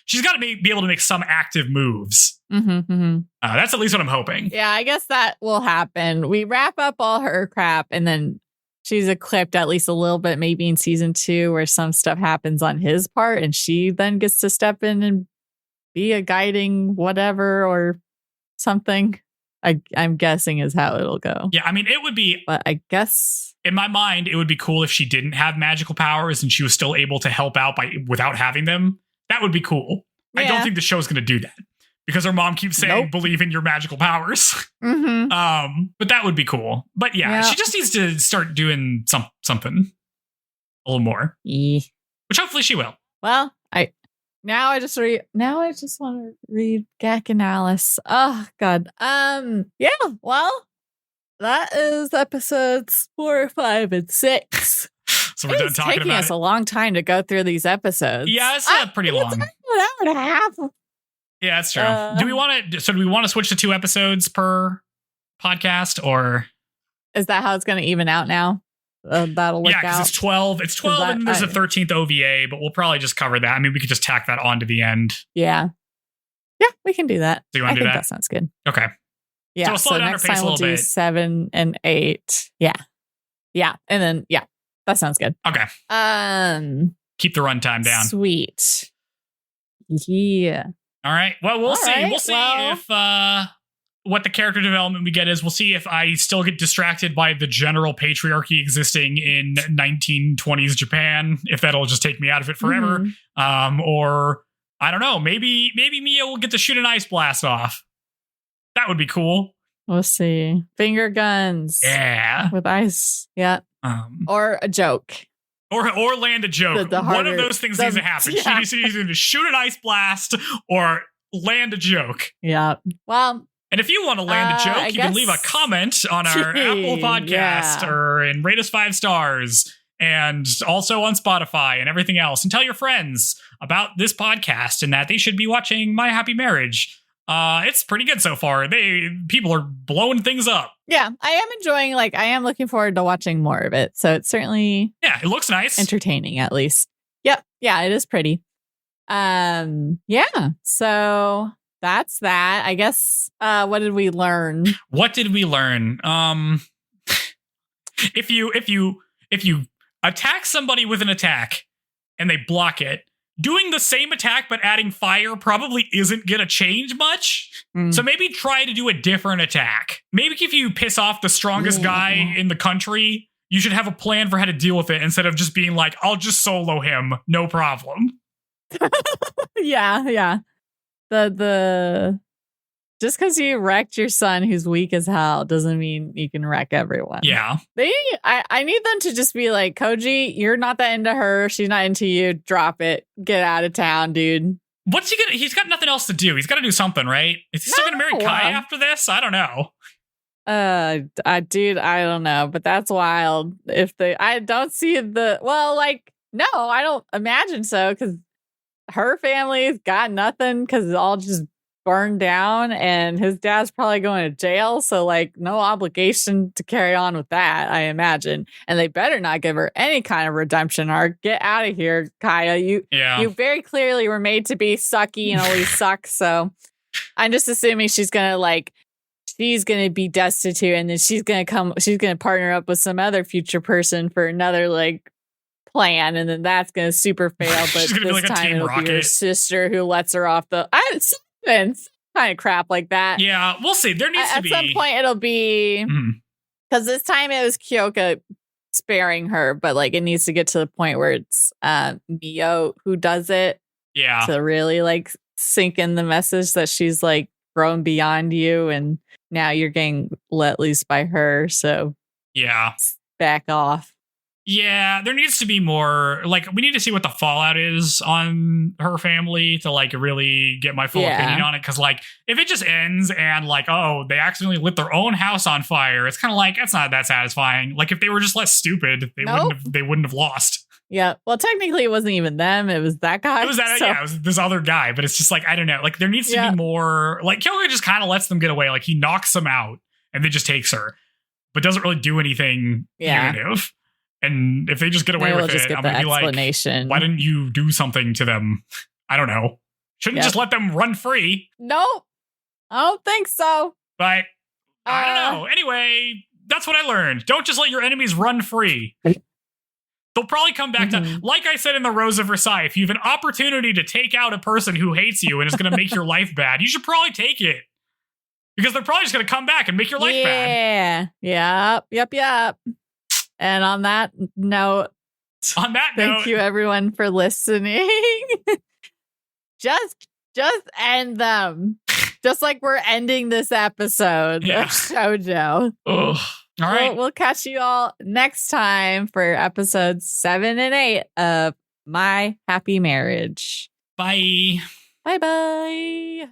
she's got to be able to make some active moves. That's at least what I'm hoping. Yeah, I guess that will happen. We wrap up all her crap and then she's equipped at least a little bit, maybe in season 2 where some stuff happens on his part and she then gets to step in and be a guiding whatever or something. I'm guessing is how it'll go. Yeah, I mean, it would be... But I guess... In my mind, it would be cool if she didn't have magical powers and she was still able to help out without having them. That would be cool. Yeah. I don't think the show's going to do that. Because her mom keeps saying, believe in your magical powers. But that would be cool. But yeah, she just needs to start doing something a little more. Which hopefully she will. Well, Now I just want to read Gak and Alice. Oh God. Yeah. Well, that is episodes 4, 5, and 6. So we're done talking about it. It's taking us a long time to go through these episodes. Yeah, it's pretty long. An hour and a half. Yeah, that's true. Do we want to switch to 2 episodes per podcast, or is that how it's going to even out now? That'll work out. Yeah, because it's 12. It's 12 and there's a 13th OVA, but we'll probably just cover that. I mean, we could just tack that on to the end. Yeah. Yeah, we can do that. So you want to do that? That sounds good. Okay. Yeah, so next time we'll do 7 and 8. Yeah. Yeah, and then, that sounds good. Okay. Keep the runtime down. Sweet. Yeah. All right. Well, we'll see. We'll see if what the character development we get is. We'll see if I still get distracted by the general patriarchy existing in 1920s Japan, if that'll just take me out of it forever. Or I don't know, maybe Miyo will get to shoot an ice blast off. That would be cool. We'll see. Finger guns. Yeah. With ice. Yeah. Or a joke. Or land a joke. One of those things needs to happen. Yeah. She needs to either shoot an ice blast or land a joke. Yeah. Well, and if you want to land a joke, you can leave a comment on our Apple podcast or and rate us 5 stars and also on Spotify and everything else. And tell your friends about this podcast and that they should be watching My Happy Marriage. It's pretty good so far. People are blowing things up. Yeah, I am enjoying, I am looking forward to watching more of it. So it's certainly... Yeah, it looks nice. Entertaining, at least. Yep. Yeah, it is pretty. Yeah, so that's that. I guess, what did we learn? What did we learn? If you attack somebody with an attack and they block it, doing the same attack but adding fire probably isn't gonna change much. So maybe try to do a different attack. Maybe if you piss off the strongest guy in the country, you should have a plan for how to deal with it instead of just being like, I'll just solo him, no problem. Yeah. The just because you wrecked your son who's weak as hell doesn't mean you can wreck everyone. Yeah. I need them to just be like, Koji, you're not that into her. She's not into you. Drop it. Get out of town, dude. What's he gonna... He's got nothing else to do. He's got to do something, right? Is he still gonna marry Kai after this? I don't know. Dude, I don't know, but that's wild. I don't see no, I don't imagine so, because her family's got nothing because it's all just burned down, and his dad's probably going to jail, so no obligation to carry on with that, I imagine. And they better not give her any kind of redemption arc. Get out of here, Kaya. You very clearly were made to be sucky and always suck, so I'm just assuming she's gonna be destitute, and then she's gonna partner up with some other future person for another plan, and then that's gonna super fail. But this time it'll be her sister who lets her off the kind of crap like that. Yeah, we'll see. There needs to be at some point it'll be, because this time it was Kiyoka sparing her, but it needs to get to the point where it's Miyo who does it. Yeah, to really sink in the message that she's grown beyond you, and now you're getting let loose by her. So yeah, back off. Yeah, there needs to be more, we need to see what the fallout is on her family to, really get my full opinion on it. Because, if it just ends and, they accidentally lit their own house on fire, it's kind of that's not that satisfying. If they were just less stupid, they wouldn't have lost. Yeah, well, technically, it wasn't even them. It was that guy. It was that, it was this other guy. But it's just, I don't know. There needs to be more, Kiyoka just kind of lets them get away. He knocks them out and then just takes her. But doesn't really do anything punitive. And if they just get away with it, I'm going to be why didn't you do something to them? I don't know. Shouldn't just let them run free. Nope. I don't think so. But I don't know. Anyway, that's what I learned. Don't just let your enemies run free. They'll probably come back to, like I said in the Rose of Versailles, if you have an opportunity to take out a person who hates you and is going to make your life bad, you should probably take it. Because they're probably just going to come back and make your life bad. Yeah. Yep. And on that note, thank you everyone for listening. just end them. Just like we're ending this episode of Shoujo. All right. We'll catch you all next time for episodes 7 and 8 of My Happy Marriage. Bye. Bye-bye.